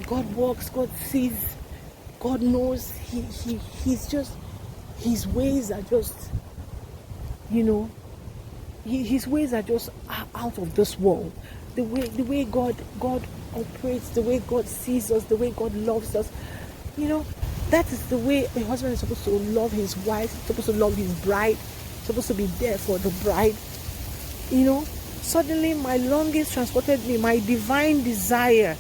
God works, God sees, God knows. His ways are just, his ways are just out of this world. The way God operates, the way God sees us, the way God loves us, that is the way a husband is supposed to love his wife, supposed to love his bride, supposed to be there for the bride. Suddenly my longings transported me, my divine desire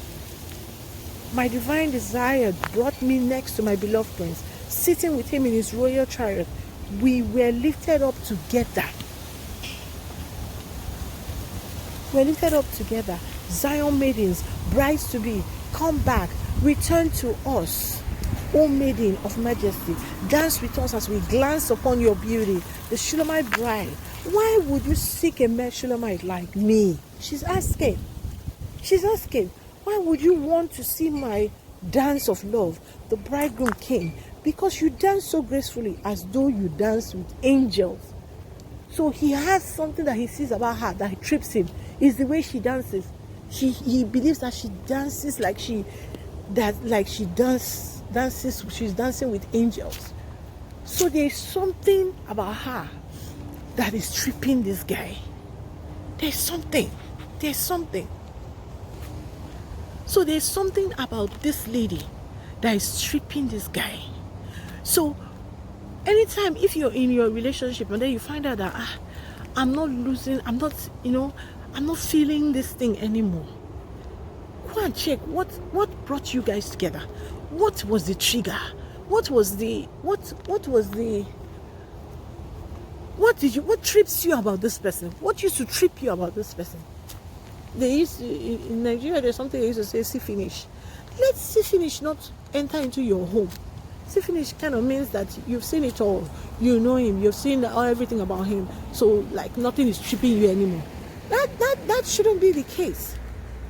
brought me next to my beloved prince, sitting with him in his royal chariot. We were lifted up together. Zion maidens, brides to be, come back, return to us, O maiden of majesty. Dance with us as we glance upon your beauty. The Shulamite bride. Why would you seek a male Shulamite like me? She's asking. Why would you want to see my dance of love? The bridegroom king. Because you dance so gracefully, as though you dance with angels. So he has something that he sees about her that trips him. Is the way she dances. He believes that she dances she's dancing with angels. So there's something about her that is tripping this guy. There's something. So there's something about this lady that is tripping this guy. So anytime if you're in your relationship and then you find out that I'm not feeling this thing anymore. Go and check what brought you guys together. What was the trigger? What what trips you about this person? What used to trip you about this person? They used to, in Nigeria, there's something they used to say, see finish. Let see finish not enter into your home. See finish kind of means that you've seen it all. You know him, you've seen everything about him. So like nothing is tripping you anymore. That shouldn't be the case.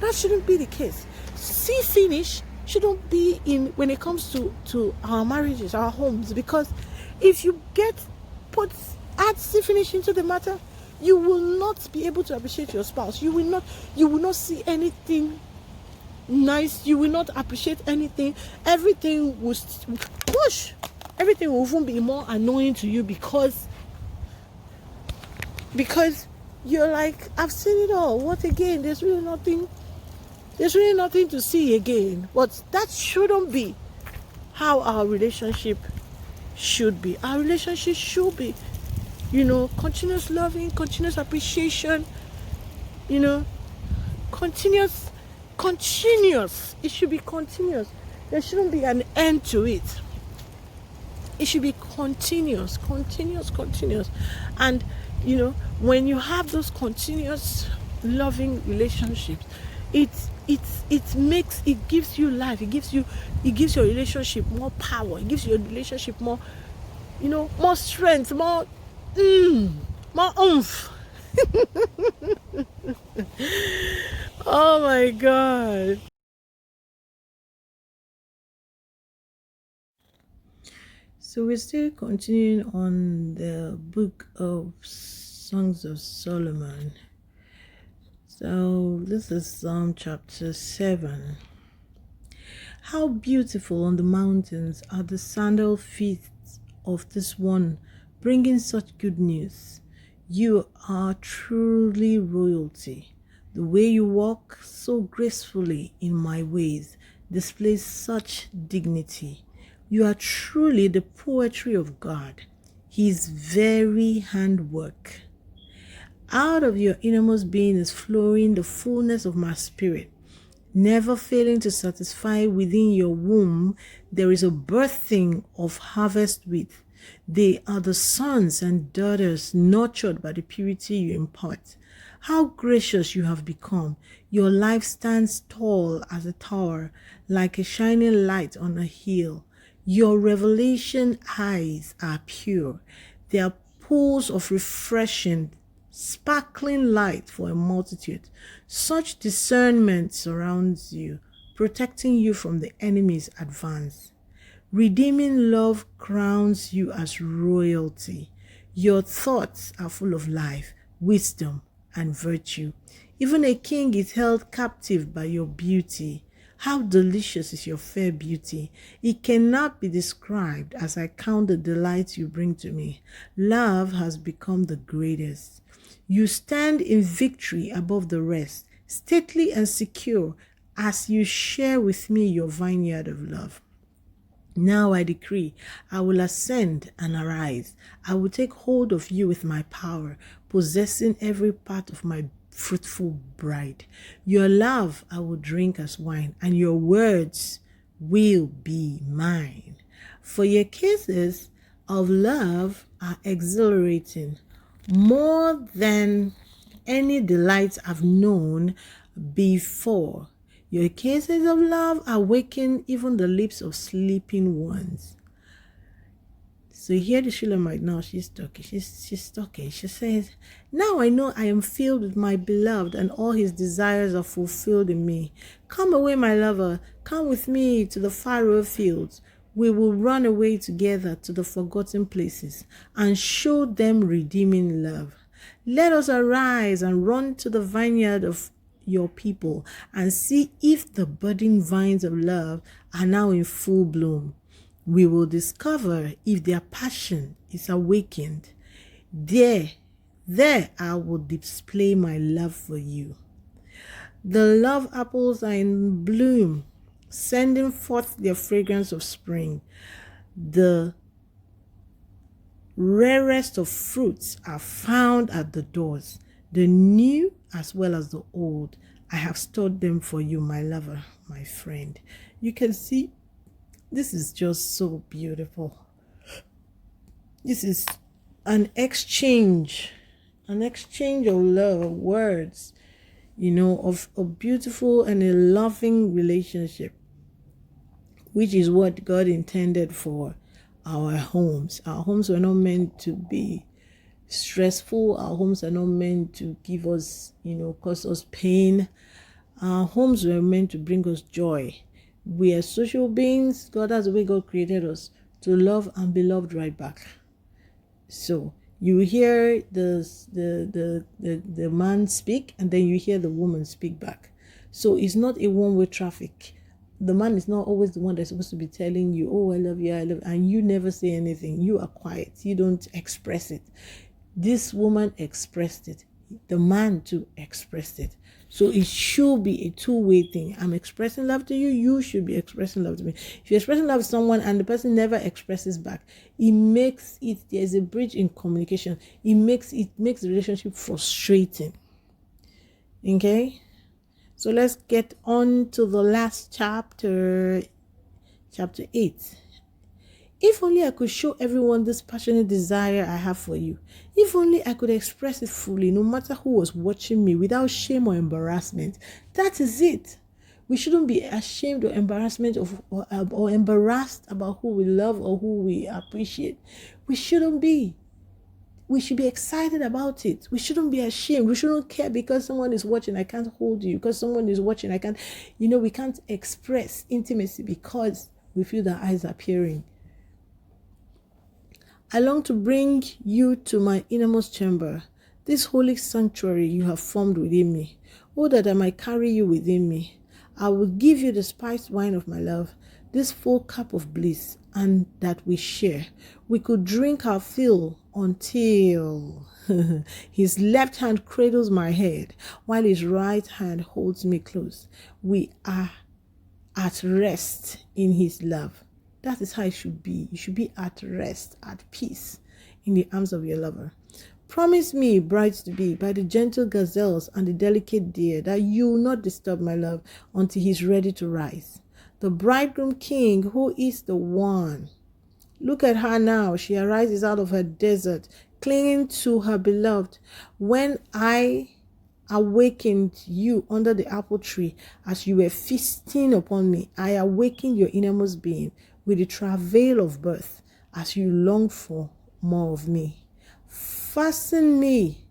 That shouldn't be the case. See finish shouldn't be in when it comes to our marriages, our homes, because if you add see finish into the matter, you will not be able to appreciate your spouse. You will not see anything nice. You will not appreciate anything. Everything will even be more annoying to you because you're like, I've seen it all. What again? There's really nothing to see again. But that shouldn't be how our relationship should be. Our relationship should be, continuous loving, continuous appreciation, continuous. It should be continuous. There shouldn't be an end to it. It should be continuous. And when you have those continuous loving relationships, it gives you life. It gives your relationship more power. It gives your relationship more, more strength, more oomph. Oh my God. So we're still continuing on the book of Songs of Solomon. So this is Psalm chapter 7. How beautiful on the mountains are the sandal feet of this one, bringing such good news. You are truly royalty. The way you walk so gracefully in my ways displays such dignity. You are truly the poetry of God, His very handwork. Out of your innermost being is flowing the fullness of my spirit. Never failing to satisfy within your womb, there is a birthing of harvest with. They are the sons and daughters nurtured by the purity you impart. How gracious you have become. Your life stands tall as a tower, like a shining light on a hill. Your revelation eyes are pure. They are pools of refreshing, sparkling light for a multitude. Such discernment surrounds you, protecting you from the enemy's advance. Redeeming love crowns you as royalty. Your thoughts are full of life, wisdom, and virtue. Even a king is held captive by your beauty. How delicious is your fair beauty. It cannot be described as I count the delights you bring to me. Love has become the greatest. You stand in victory above the rest, stately and secure as you share with me your vineyard of love. Now I decree, I will ascend and arise. I will take hold of you with my power, possessing every part of my fruitful bride. Your love I will drink as wine, and your words will be mine. For your kisses of love are exhilarating, more than any delights I've known before. Your kisses of love awaken even the lips of sleeping ones. So here the Shulamite now, she's talking. She's talking. She says, now I know I am filled with my beloved, and all his desires are fulfilled in me. Come away, my lover. Come with me to the far fields. We will run away together to the forgotten places and show them redeeming love. Let us arise and run to the vineyard of your people and see if the budding vines of love are now in full bloom. We will discover if their passion is awakened. There I will display my love for you. The love apples are in bloom, sending forth their fragrance of spring. The rarest of fruits are found at the doors, the new as well as the old, I have stored them for you, my lover, my friend. You can see this is just so beautiful. This is an exchange of love, of words, of a beautiful and a loving relationship, which is what God intended for our homes. Our homes were not meant to be stressful. Our homes are not meant to give us, cause us pain. Our homes were meant to bring us joy. We are social beings. God, that's the way God created us, to love and be loved right back. So you hear the man speak, and then you hear the woman speak back. So it's not a one-way traffic. The man is not always the one that's supposed to be telling you, oh, I love you, and you never say anything. You are quiet. You don't express it. This woman expressed it. The man too expressed it. So it should be a two-way thing. I'm expressing love to you. You should be expressing love to me. If you're expressing love to someone and the person never expresses back, there's a bridge in communication. It makes the relationship frustrating. Okay? So let's get on to the last chapter, chapter 8. If only I could show everyone this passionate desire I have for you. If only I could express it fully, no matter who was watching me, without shame or embarrassment. That is it. We shouldn't be ashamed or or embarrassed about who we love or who we appreciate. We shouldn't be. We should be excited about it. We shouldn't be ashamed. We shouldn't care because someone is watching, I can't hold you. Because someone is watching, I can't, we can't express intimacy because we feel the eyes are peering. I long to bring you to my innermost chamber, this holy sanctuary you have formed within me. Oh, that I might carry you within me. I will give you the spiced wine of my love, this full cup of bliss, and that we share. We could drink our fill until his left hand cradles my head, while his right hand holds me close. We are at rest in his love. That is how it should be. You should be at rest, at peace, in the arms of your lover. Promise me, bride-to-be, by the gentle gazelles and the delicate deer, that you will not disturb my love until he is ready to rise. The bridegroom king, who is the one. Look at her now. She arises out of her desert, clinging to her beloved. When I awakened you under the apple tree as you were feasting upon me, I awakened your innermost being with the travail of birth as you long for more of me. Fasten me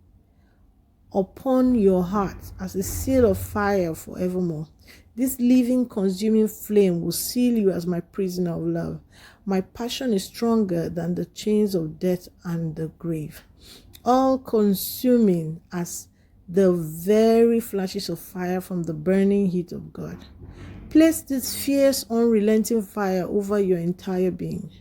upon your heart as a seal of fire forevermore. This living, consuming flame will seal you as my prisoner of love. My passion is stronger than the chains of death and the grave, all consuming as the very flashes of fire from the burning heat of God. Place this fierce, unrelenting fire over your entire being.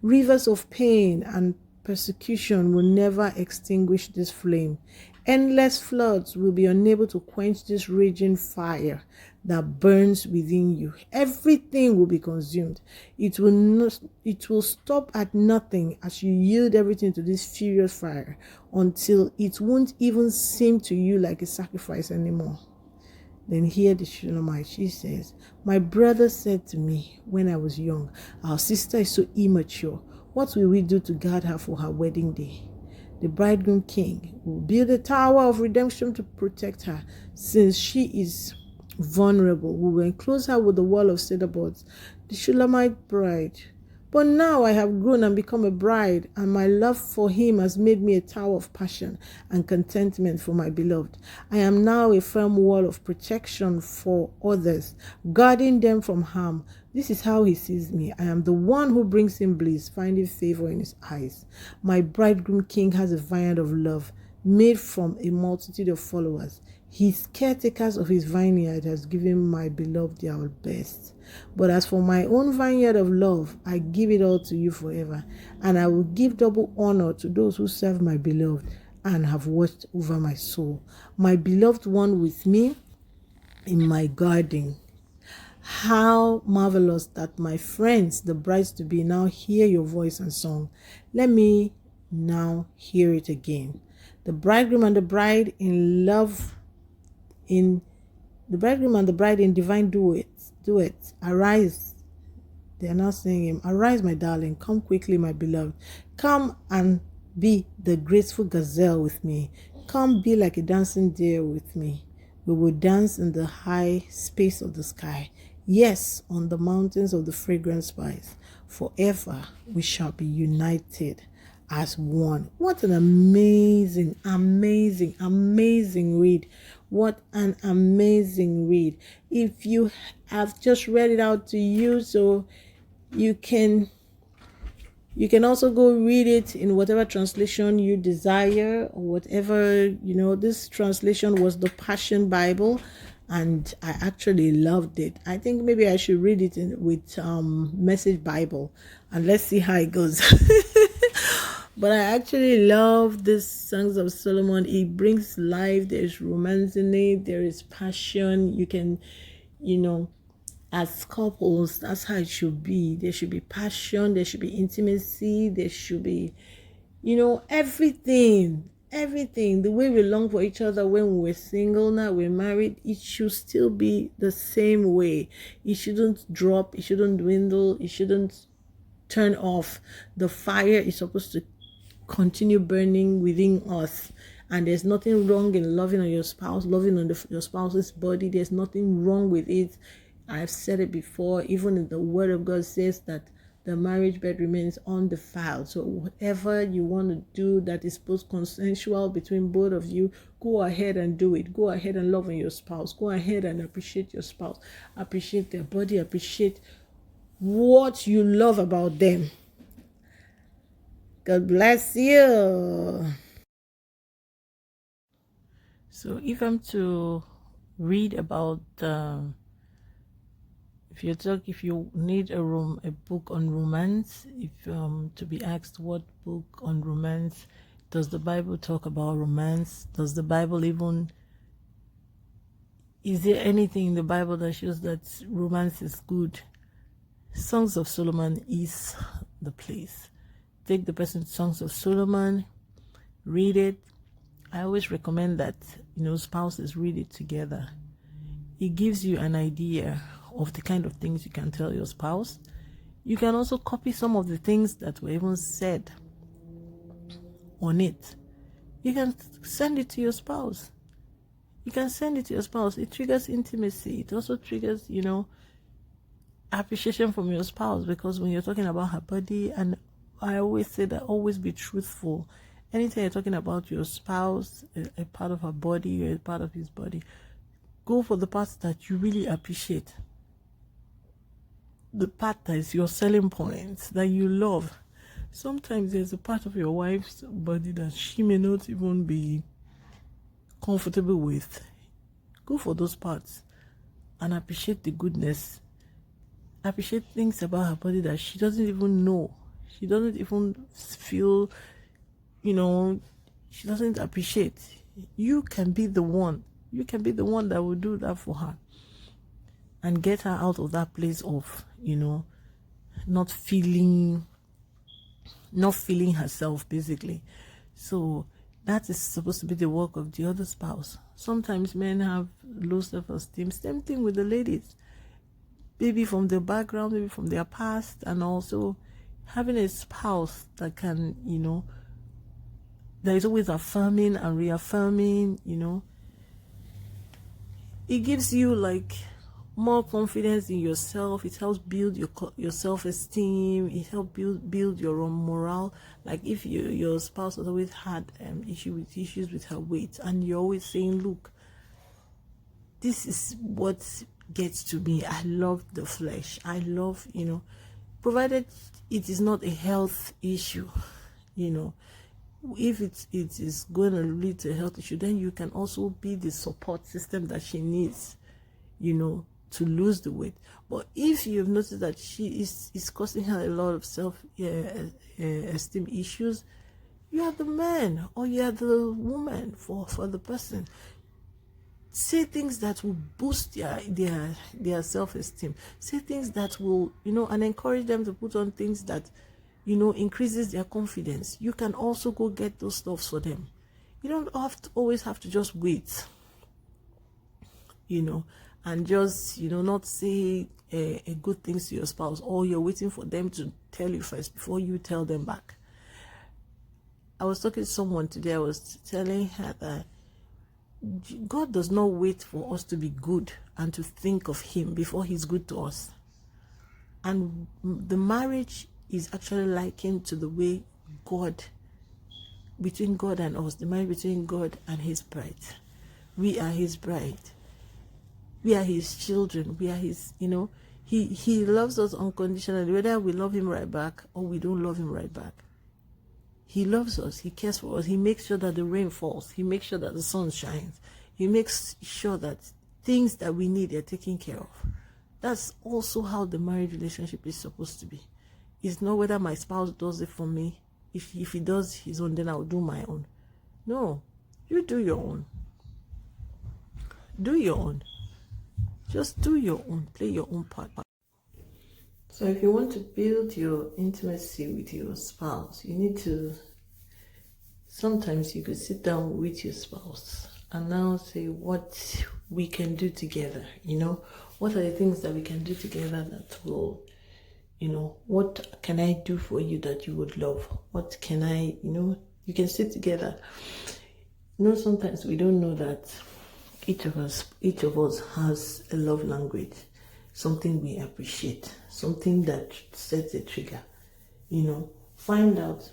Rivers of pain and persecution will never extinguish this flame. Endless floods will be unable to quench this raging fire that burns within you. Everything will be consumed. It will stop at nothing as you yield everything to this furious fire until it won't even seem to you like a sacrifice anymore. Then hear the Shulamite. She says, my brother said to me when I was young, our sister is so immature. What will we do to guard her for her wedding day? The bridegroom king will build a tower of redemption to protect her, since she is vulnerable. We will enclose her with a wall of cedar boards, the Shulamite bride. But now I have grown and become a bride, and my love for him has made me a tower of passion and contentment for my beloved. I am now a firm wall of protection for others, guarding them from harm. This is how he sees me. I am the one who brings him bliss, finding favor in his eyes. My bridegroom king has a vineyard of love, made from a multitude of followers. His caretakers of his vineyard has given my beloved their best. But as for my own vineyard of love, I give it all to you forever. And I will give double honor to those who serve my beloved and have watched over my soul. My beloved one with me in my garden. How marvelous that my friends, the brides-to-be, now hear your voice and song. Let me now hear it again. The bridegroom and the bride in love, in The bridegroom and the bride in divine duet. Arise. They are now saying him, arise, my darling, come quickly, my beloved. Come and be the graceful gazelle with me. Come be like a dancing deer with me. We will dance in the high space of the sky. Yes, on the mountains of the fragrant spice. Forever we shall be united as one. What an amazing, amazing, amazing read. What an amazing read. If you have just read it out to you, so you can also go read it in whatever translation you desire, or whatever, this translation was the Passion Bible, and I actually loved it. I think maybe I should read it with Message Bible, and let's see how it goes. But I actually love this Songs of Solomon. It brings life. There's romance in it. There is passion. You can, as couples, that's how it should be. There should be passion. There should be intimacy. There should be, everything. Everything. The way we long for each other when we were single, now we're married, it should still be the same way. It shouldn't drop. It shouldn't dwindle. It shouldn't turn off. The fire is supposed to continue burning within us. And there's nothing wrong in loving on your spouse, loving on your spouse's body. There's nothing wrong with it. I've said it before. Even in the Word of God says that the marriage bed remains undefiled. So whatever you want to do that is both consensual between both of you, go ahead and do it. Go ahead and love on your spouse. Go ahead and appreciate your spouse. Appreciate their body. Appreciate what you love about them. God bless you. So if I'm to read about if you need a book on romance, if to be asked what book on romance, does the Bible talk about romance? Does the Bible is there anything in the Bible that shows that romance is good? Songs of Solomon is the place. Take the person Songs of Solomon, read it. I always recommend that spouses read it together. It gives you an idea of the kind of things you can tell your spouse. You can also copy some of the things that were even said on it. You can send it to your spouse. It triggers intimacy. It also triggers, appreciation from your spouse, because when you're talking about her body, and I always say that always be truthful. Anytime you're talking about your spouse, a part of her body or a part of his body, go for the parts that you really appreciate. The part that is your selling points, that you love. Sometimes there's a part of your wife's body that she may not even be comfortable with. Go for those parts and appreciate the goodness. Appreciate things about her body that she doesn't even know. She doesn't even feel, she doesn't appreciate. You can be the one. You can be the one that will do that for her and get her out of that place of, not feeling herself, basically. So that is supposed to be the work of the other spouse. Sometimes men have low self-esteem. Same thing with the ladies. Maybe from their background, maybe from their past, and also having a spouse that can, that is always affirming and reaffirming, it gives you more confidence in yourself. It helps build your self-esteem. It helps build your own morale. Like if your spouse has always had issues with her weight, and you're always saying, look, this is what gets to me. I love the flesh. I love, provided it is not a health issue, if it is going to lead to a health issue, then you can also be the support system that she needs, to lose the weight. But if you've noticed that she is causing her a lot of self-esteem issues, you are the man or you are the woman for the person. Say things that will boost their self-esteem. Say things that will, and encourage them to put on things that, increases their confidence. You can also go get those stuff for them. You don't always have to just wait. and just, not say a good things to your spouse, or you're waiting for them to tell you first before you tell them back. I was talking to someone today. I was telling her that God does not wait for us to be good and to think of him before he's good to us. And the marriage is actually likened to the way between God and us, the marriage between God and his bride. We are his bride. We are his children. We are his, he loves us unconditionally, whether we love him right back or we don't love him right back. He loves us. He cares for us. He makes sure that the rain falls. He makes sure that the sun shines. He makes sure that things that we need are taken care of. That's also how the marriage relationship is supposed to be. It's not whether my spouse does it for me. If he does his own, then I'll do my own. No, you do your own. Do your own. Just do your own. Play your own part. So if you want to build your intimacy with your spouse, you need to, sometimes you could sit down with your spouse and now say what we can do together. What are the things that we can do together that will, what can I do for you that you would love? What can I, you can sit together. Sometimes we don't know that each of us has a love language, something we appreciate, something that sets a trigger. Find out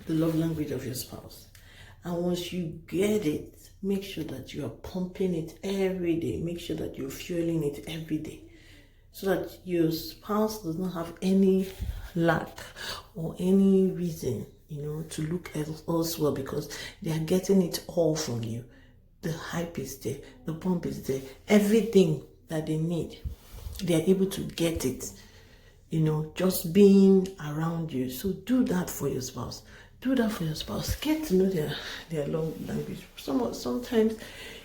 the love language of your spouse. And once you get it, make sure that you are pumping it every day. Make sure that you're fueling it every day, so that your spouse does not have any lack or any reason, to look elsewhere, because they are getting it all from you. The hype is there, the pump is there, everything that they need, they are able to get it, just being around you. So do that for your spouse. Do that for your spouse. Get to know their love language. Sometimes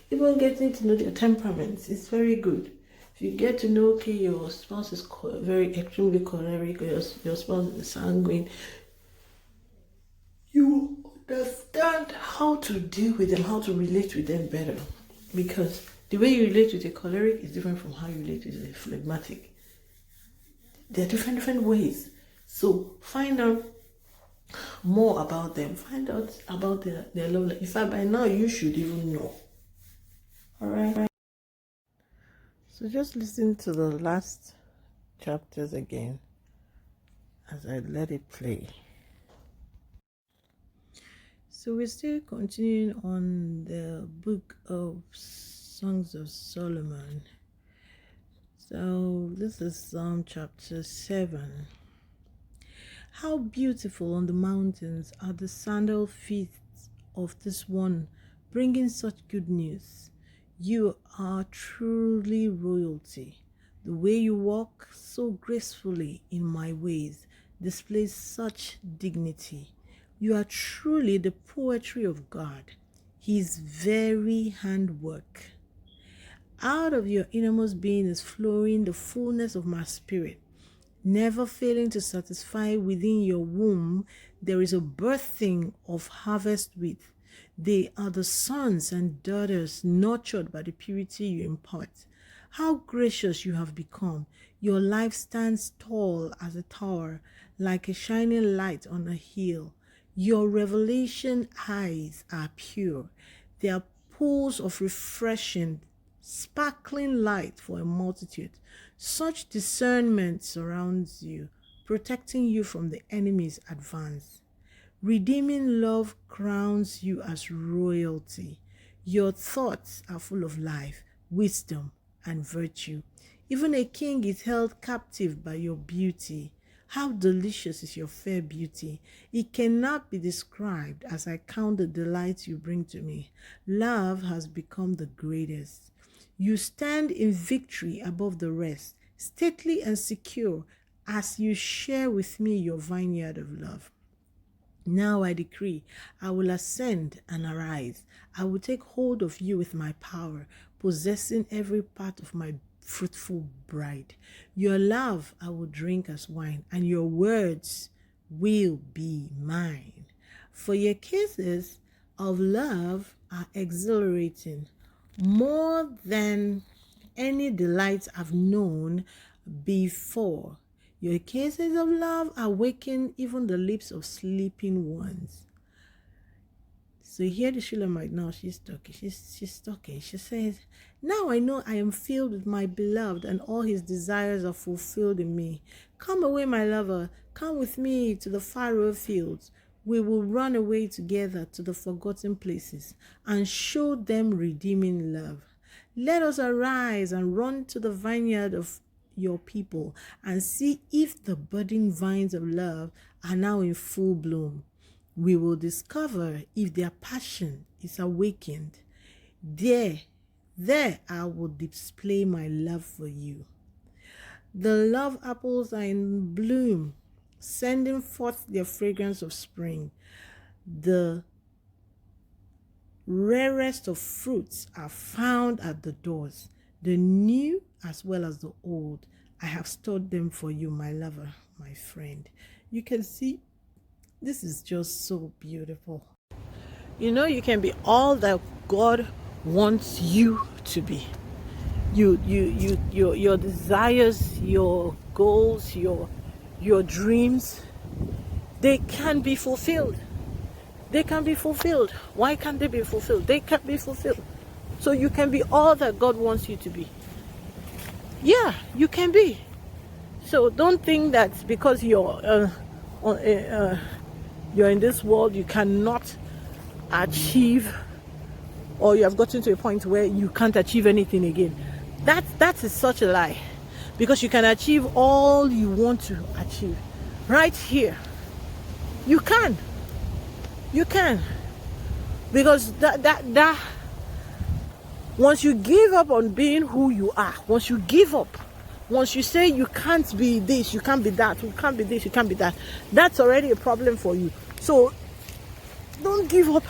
even getting to know their temperaments is very good. If you get to know, okay, your spouse is very extremely choleric, your spouse is sanguine, you understand how to deal with them, how to relate with them better. Because the way you relate with a choleric is different from how you relate with a phlegmatic. There are different ways. So find out more about them. Find out about their love. In fact, by now you should even know. All right. So just listen to the last chapters again as I let it play. So we're still continuing on the book of Songs of Solomon. So this is Psalm chapter 7. How beautiful on the mountains are the sandal feet of this one, bringing such good news. You are truly royalty. The way you walk so gracefully in my ways displays such dignity. You are truly the poetry of God, his very handwork. Out of your innermost being is flowing the fullness of my spirit. Never failing to satisfy within your womb, there is a birthing of harvest with. They are the sons and daughters nurtured by the purity you impart. How gracious you have become. Your life stands tall as a tower, like a shining light on a hill. Your revelation eyes are pure. They are pools of refreshing, sparkling light for a multitude. Such discernment surrounds you, protecting you from the enemy's advance. Redeeming love crowns you as royalty. Your thoughts are full of life, wisdom, and virtue. Even a king is held captive by your beauty. How delicious is your fair beauty. It cannot be described as I count the delights you bring to me. Love has become the greatest. You stand in victory above the rest, stately and secure, as you share with me your vineyard of love. Now I decree, I will ascend and arise. I will take hold of you with my power, possessing every part of my fruitful bride. Your love I will drink as wine, and your words will be mine. For your kisses of love are exhilarating. more than any delights I've known before. Your kisses of love awaken even the lips of sleeping ones. So here the Shulamite now, she's talking. She's talking. She says, now I know I am filled with my beloved, and all his desires are fulfilled in me. Come away, my lover. Come with me to the far fields. We will run away together to the forgotten places and show them redeeming love. Let us arise and run to the vineyard of your people and see if the budding vines of love are now in full bloom. We will discover if their passion is awakened. There I will display my love for you. The love apples are in bloom, sending forth their fragrance of spring. The rarest of fruits are found at the doors, the new as well as the old. I have stored them for you, my lover, my friend. You can see this is just so beautiful. You know, you can be all that God wants you to be. Your desires, your goals, your dreams, they can be fulfilled. They can be fulfilled. Why can't they be fulfilled? They can be fulfilled. So you can be all that God wants you to be. Yeah, you can be. So don't think that because you're in this world you cannot achieve, or you have gotten to a point where you can't achieve anything again. That is such a lie, because you can achieve all you want to achieve right here. You can, because that once you give up on being who you are, once you give up, once you say you can't be this, you can't be that, you can't be this, you can't be that, that's already a problem for you. So don't give up.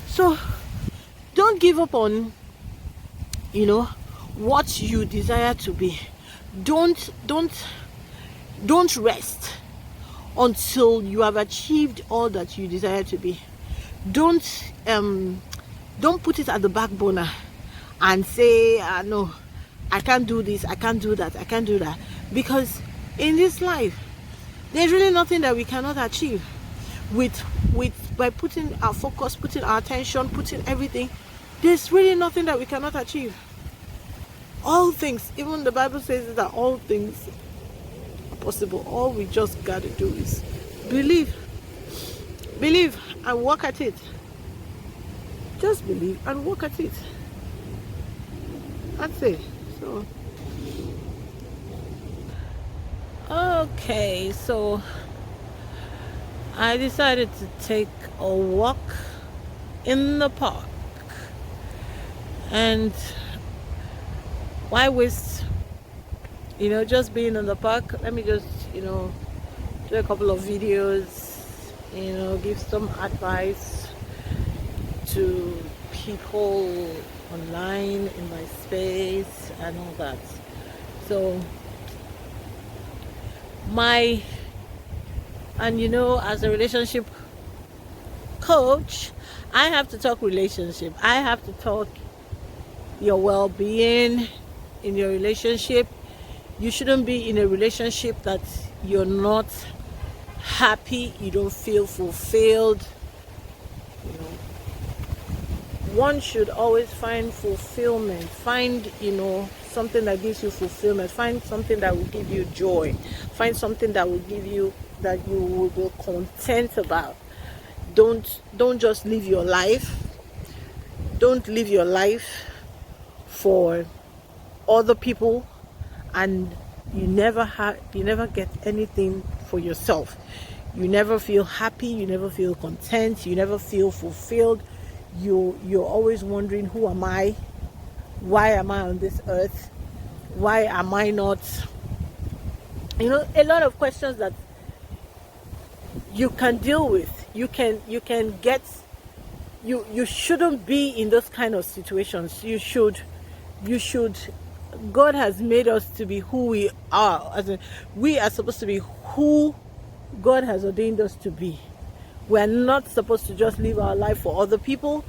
So don't give up on, what you desire to be. Don't rest until you have achieved all that you desire to be. Don't put it at the back burner and say, no, I can't do this, I can't do that, I can't do that. Because in this life, there's really nothing that we cannot achieve by putting our focus, putting our attention, putting everything. There's really nothing that we cannot achieve. All things, even the Bible says that all things are possible. All we just got to do is believe and work at it. Just believe and work at it. That's it. So okay, so I decided to take a walk in the park, and why waste just being in the park? Let me just do a couple of videos, give some advice to people online in my space and all that. So as a relationship coach, I have to talk relationship. I have to talk your well-being in your relationship. You shouldn't be in a relationship that you're not happy, you don't feel fulfilled. One should always find fulfillment, find something that gives you fulfillment, find something that will give you joy, find something that will give you, that you will be content about. Don't just live your life. Don't live your life for other people, and you never get anything for yourself. You never feel happy, you never feel content, you never feel fulfilled. You're always wondering, who am I? Why am I on this earth? Why am I not? A lot of questions that you can deal with. You shouldn't be in those kind of situations. You should God has made us to be who we are. As in, we are supposed to be who God has ordained us to be. We're not supposed to just live our life for other people.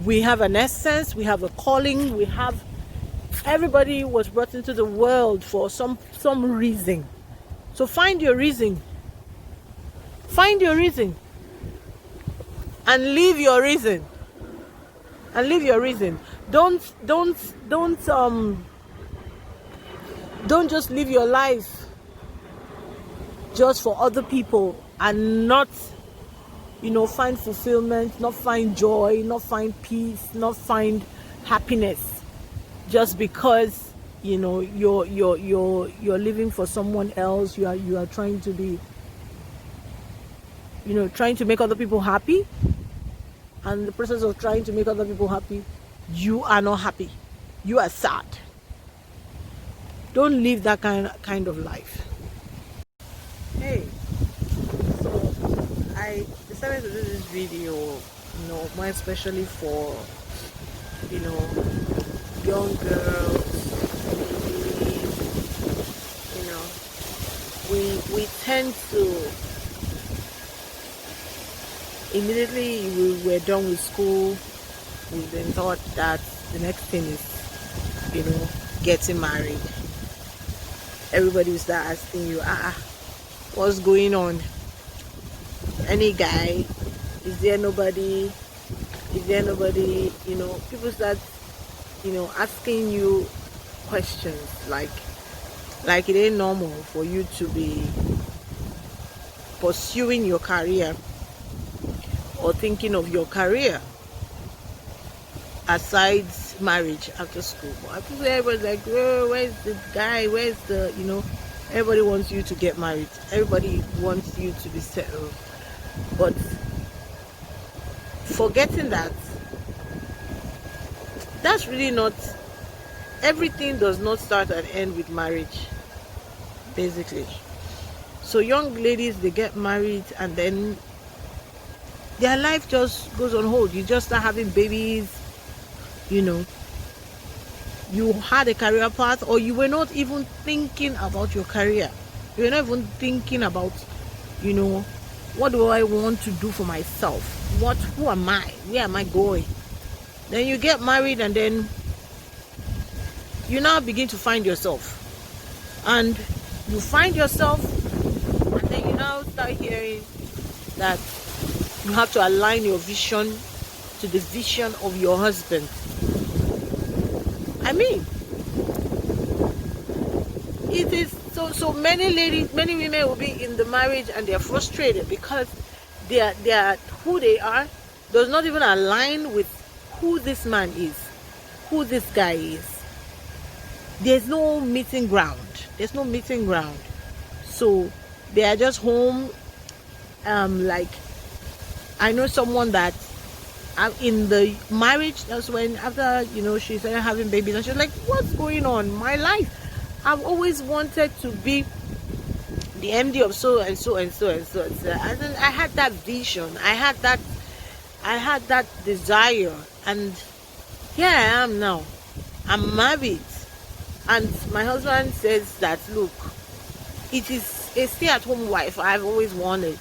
We have an essence, we have a calling, we have, everybody was brought into the world for some reason. So find your reason. Find your reason. And live your reason. And live your reason. Don't just live your life just for other people and not, find fulfillment, not find joy, not find peace, not find happiness just because you're living for someone else. You are trying to be, trying to make other people happy, and in the process of trying to make other people happy, you are not happy. You are sad. Don't live that kind of life. Hey, so I decided to do this video, more especially for, young girls. We tend to, immediately we were done with school, we then thought that the next thing is, getting married. Everybody will start asking you, what's going on? Any guy? Is there nobody? People start, asking you questions like it ain't normal for you to be pursuing your career or thinking of your career aside marriage after school. Everybody's like, oh, where's the guy? Where's the, everybody wants you to get married. Everybody wants you to be settled. But forgetting that's really not, everything does not start and end with marriage, basically. So young ladies, they get married and then their life just goes on hold. You just start having babies, you had a career path, or you were not even thinking about your career. You were not even thinking about, what do I want to do for myself? Who am I? Where am I going? Then you get married and then you now begin to find yourself. And you find yourself and then you now start hearing that you have to align your vision to the vision of your husband. I mean, it is so many ladies, many women will be in the marriage and they are frustrated because they are who they are does not even align with who this man is, who this guy is. There's no meeting ground. So they are just home. Like I know someone that in the marriage, that's when after she started having babies and she's like, what's going on? My life, I've always wanted to be the MD of so and so and so and so and so. And then I had that vision, I had that desire, and here I am now. I'm married, and my husband says that, look, it is a stay-at-home wife I've always wanted.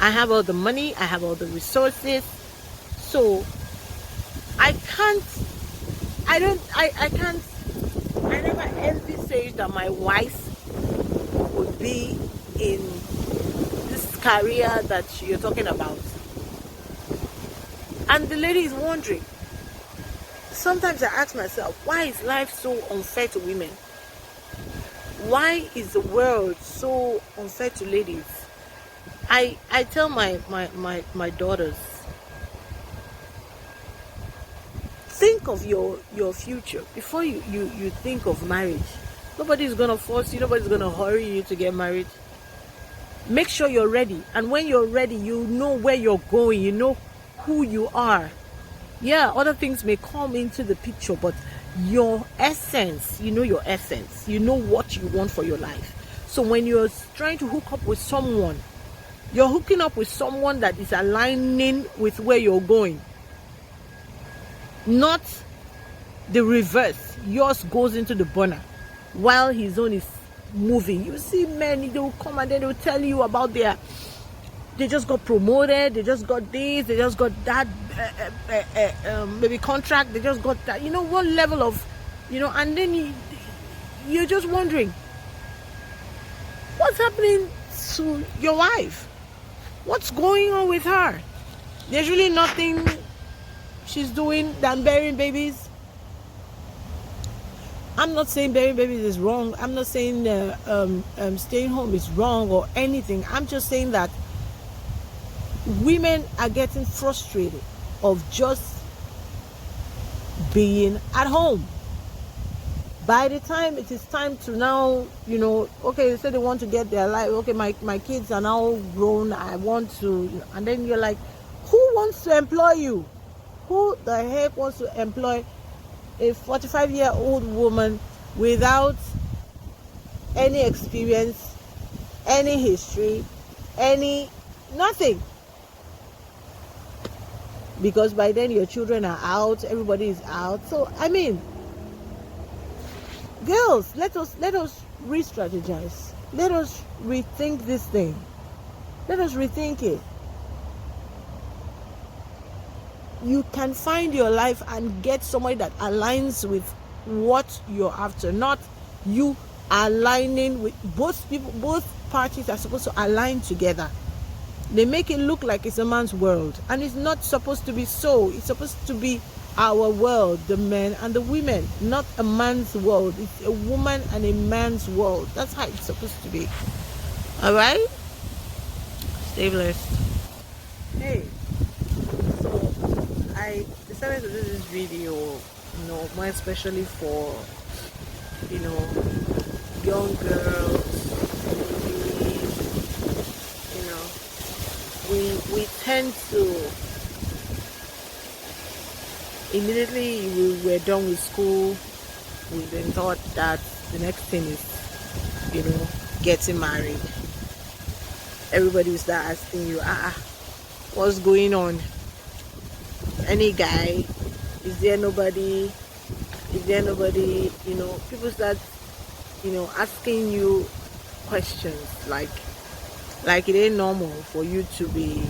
I have all the money, I have all the resources, so I never envisaged that my wife would be in this career that you're talking about. And the lady is wondering. Sometimes I ask myself, why is life so unfair to women? Why is the world so unfair to ladies? I tell my daughters, think of your future before you think of marriage. Nobody's gonna force you, nobody's gonna hurry you to get married. Make sure you're ready, and when you're ready, you know where you're going, you know who you are. Yeah, other things may come into the picture, but your essence, you know your essence, you know what you want for your life. So when you're trying to hook up with someone, you're hooking up with someone that is aligning with where you're going, not the reverse. Yours goes into the burner while his own is moving. You see men, they will come and then they will tell you about their they just got promoted, they just got this, they just got that, maybe contract, they just got that, one level of, and then you're just wondering, what's happening to your wife? What's going on with her? There's really nothing she's doing than bearing babies. I'm not saying bearing babies is wrong. I'm not saying staying home is wrong or anything. I'm just saying that women are getting frustrated of just being at home. By the time it is time to now, okay, they say they want to get their life. Okay, my kids are now grown. I want to, and then you're like, who wants to employ you? Who the heck wants to employ a 45-year-old woman without any experience, any history, nothing? Because by then your children are out, everybody is out. So I mean, girls, let us re-strategize. Let us rethink this thing. Let us rethink it. You can find your life and get somebody that aligns with what you're after, not you aligning with both people. Both parties are supposed to align together. They make it look like it's a man's world, and it's not supposed to be so. It's supposed to be our world, the men and the women, not a man's world. It's a woman and a man's world. That's how it's supposed to be. All right? Stay blessed. Hey, so I decided to do this video, more especially for, young girls. We tend to, immediately we were done with school, we then thought that the next thing is, getting married. Everybody will start asking you, what's going on? Any guy? Is there nobody? People start, asking you questions like it ain't normal for you to be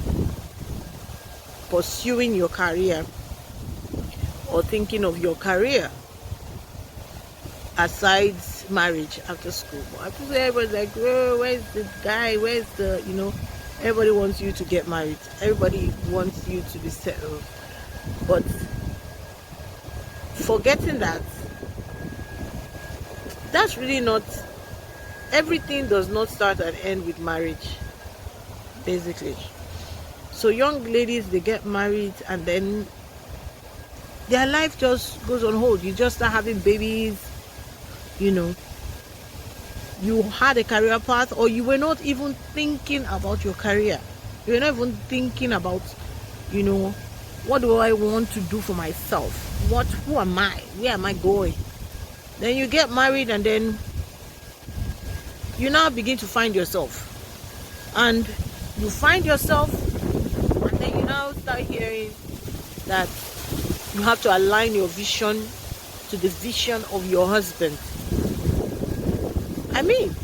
pursuing your career or thinking of your career aside marriage after school. Everybody's like, where's the guy? Where's the, everybody wants you to get married. Everybody wants you to be settled. But forgetting that's really not, everything does not start and end with marriage, basically. So young ladies, they get married and then their life just goes on hold. You just start having babies, you had a career path, or you were not even thinking about your career. You were not even thinking about, what do I want to do for myself? Who am I? Where am I going? Then you get married and then you now begin to find yourself. And you find yourself, and then you now start hearing that you have to align your vision to the vision of your husband. I mean,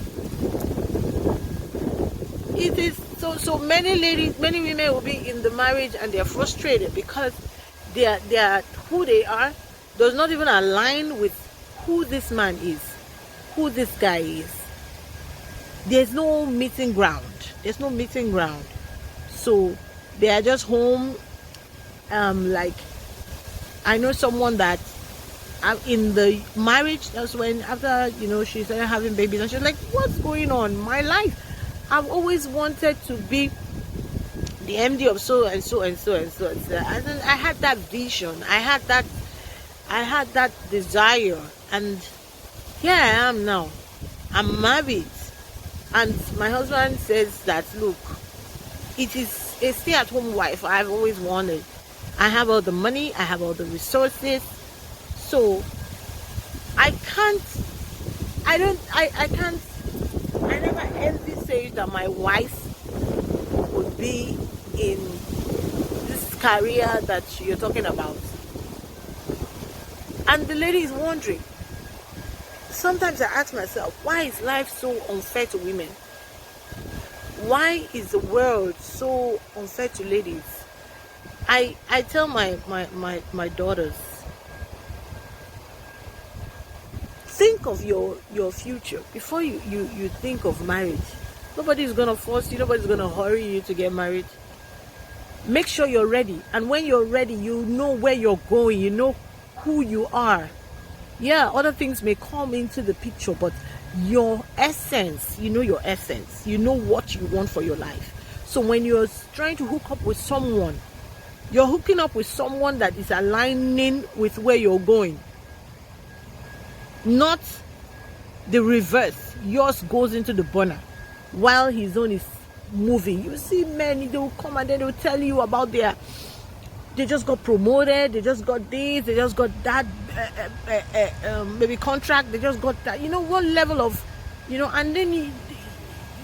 it is so many ladies, many women will be in the marriage and they are frustrated because they are who they are does not even align with who this man is, who this guy is. There's no meeting ground. So they are just home. Like, I know someone that in the marriage, that's when after she started having babies, and she's like, what's going on? My life, I've always wanted to be the MD of so and so and so and so and so. And then I had that vision, I had that desire, and here I am now. I'm married, and my husband says that, look, it is a stay-at-home wife I've always wanted. I have all the money, I have all the resources, so I never envisaged that my wife would be in this career that you're talking about. And the lady is wondering. Sometimes I ask myself, why is life so unfair to women? Why is the world so unfair to ladies? I tell my daughters, think of your future before you think of marriage. Nobody's gonna force you, nobody's gonna hurry you to get married. Make sure you're ready, and when you're ready, you know where you're going, you know who you are. Yeah, other things may come into the picture, but your essence, you know your essence, you know what you want for your life. So when you're trying to hook up with someone, you're hooking up with someone that is aligning with where you're going, not the reverse. Yours goes into the burner while his own is moving. You see men, they will come and then they will tell you about they just got promoted, they just got this, they just got that maybe contract, they just got that, what level of, and then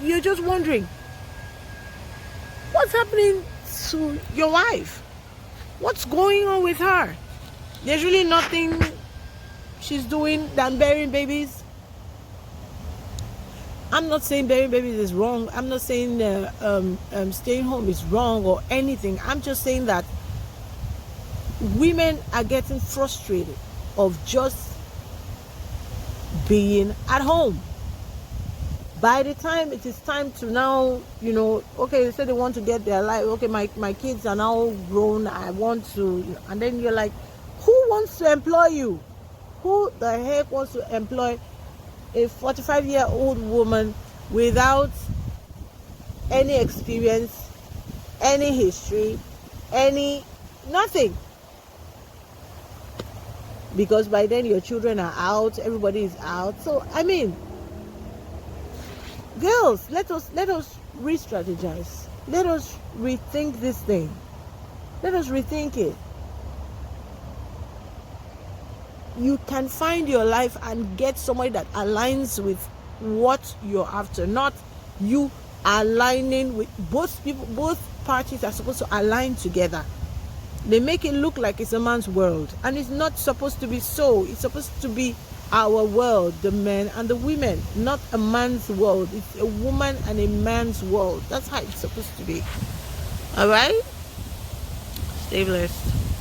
you're just wondering what's happening to your wife, what's going on with her. There's really nothing she's doing than bearing babies. I'm not saying bearing babies is wrong. I'm not saying staying home is wrong or anything. I'm just saying that women are getting frustrated of just being at home. By the time it is time to now, okay, they say they want to get their life. Okay, my kids are now grown. I want to, and then you're like, who wants to employ you? Who the heck wants to employ a 45-year-old woman without any experience, any history, nothing? Because by then your children are out, everybody is out. So I mean, girls, let us re-strategize. Let us rethink this thing. Let us rethink it. You can find your life and get somebody that aligns with what you're after, not you aligning with both people. Both parties are supposed to align together. They make it look like it's a man's world, and it's not supposed to be so. It's supposed to be our world, the men and the women, not a man's world. It's a woman and a man's world. That's how it's supposed to be. All right? Stay blessed.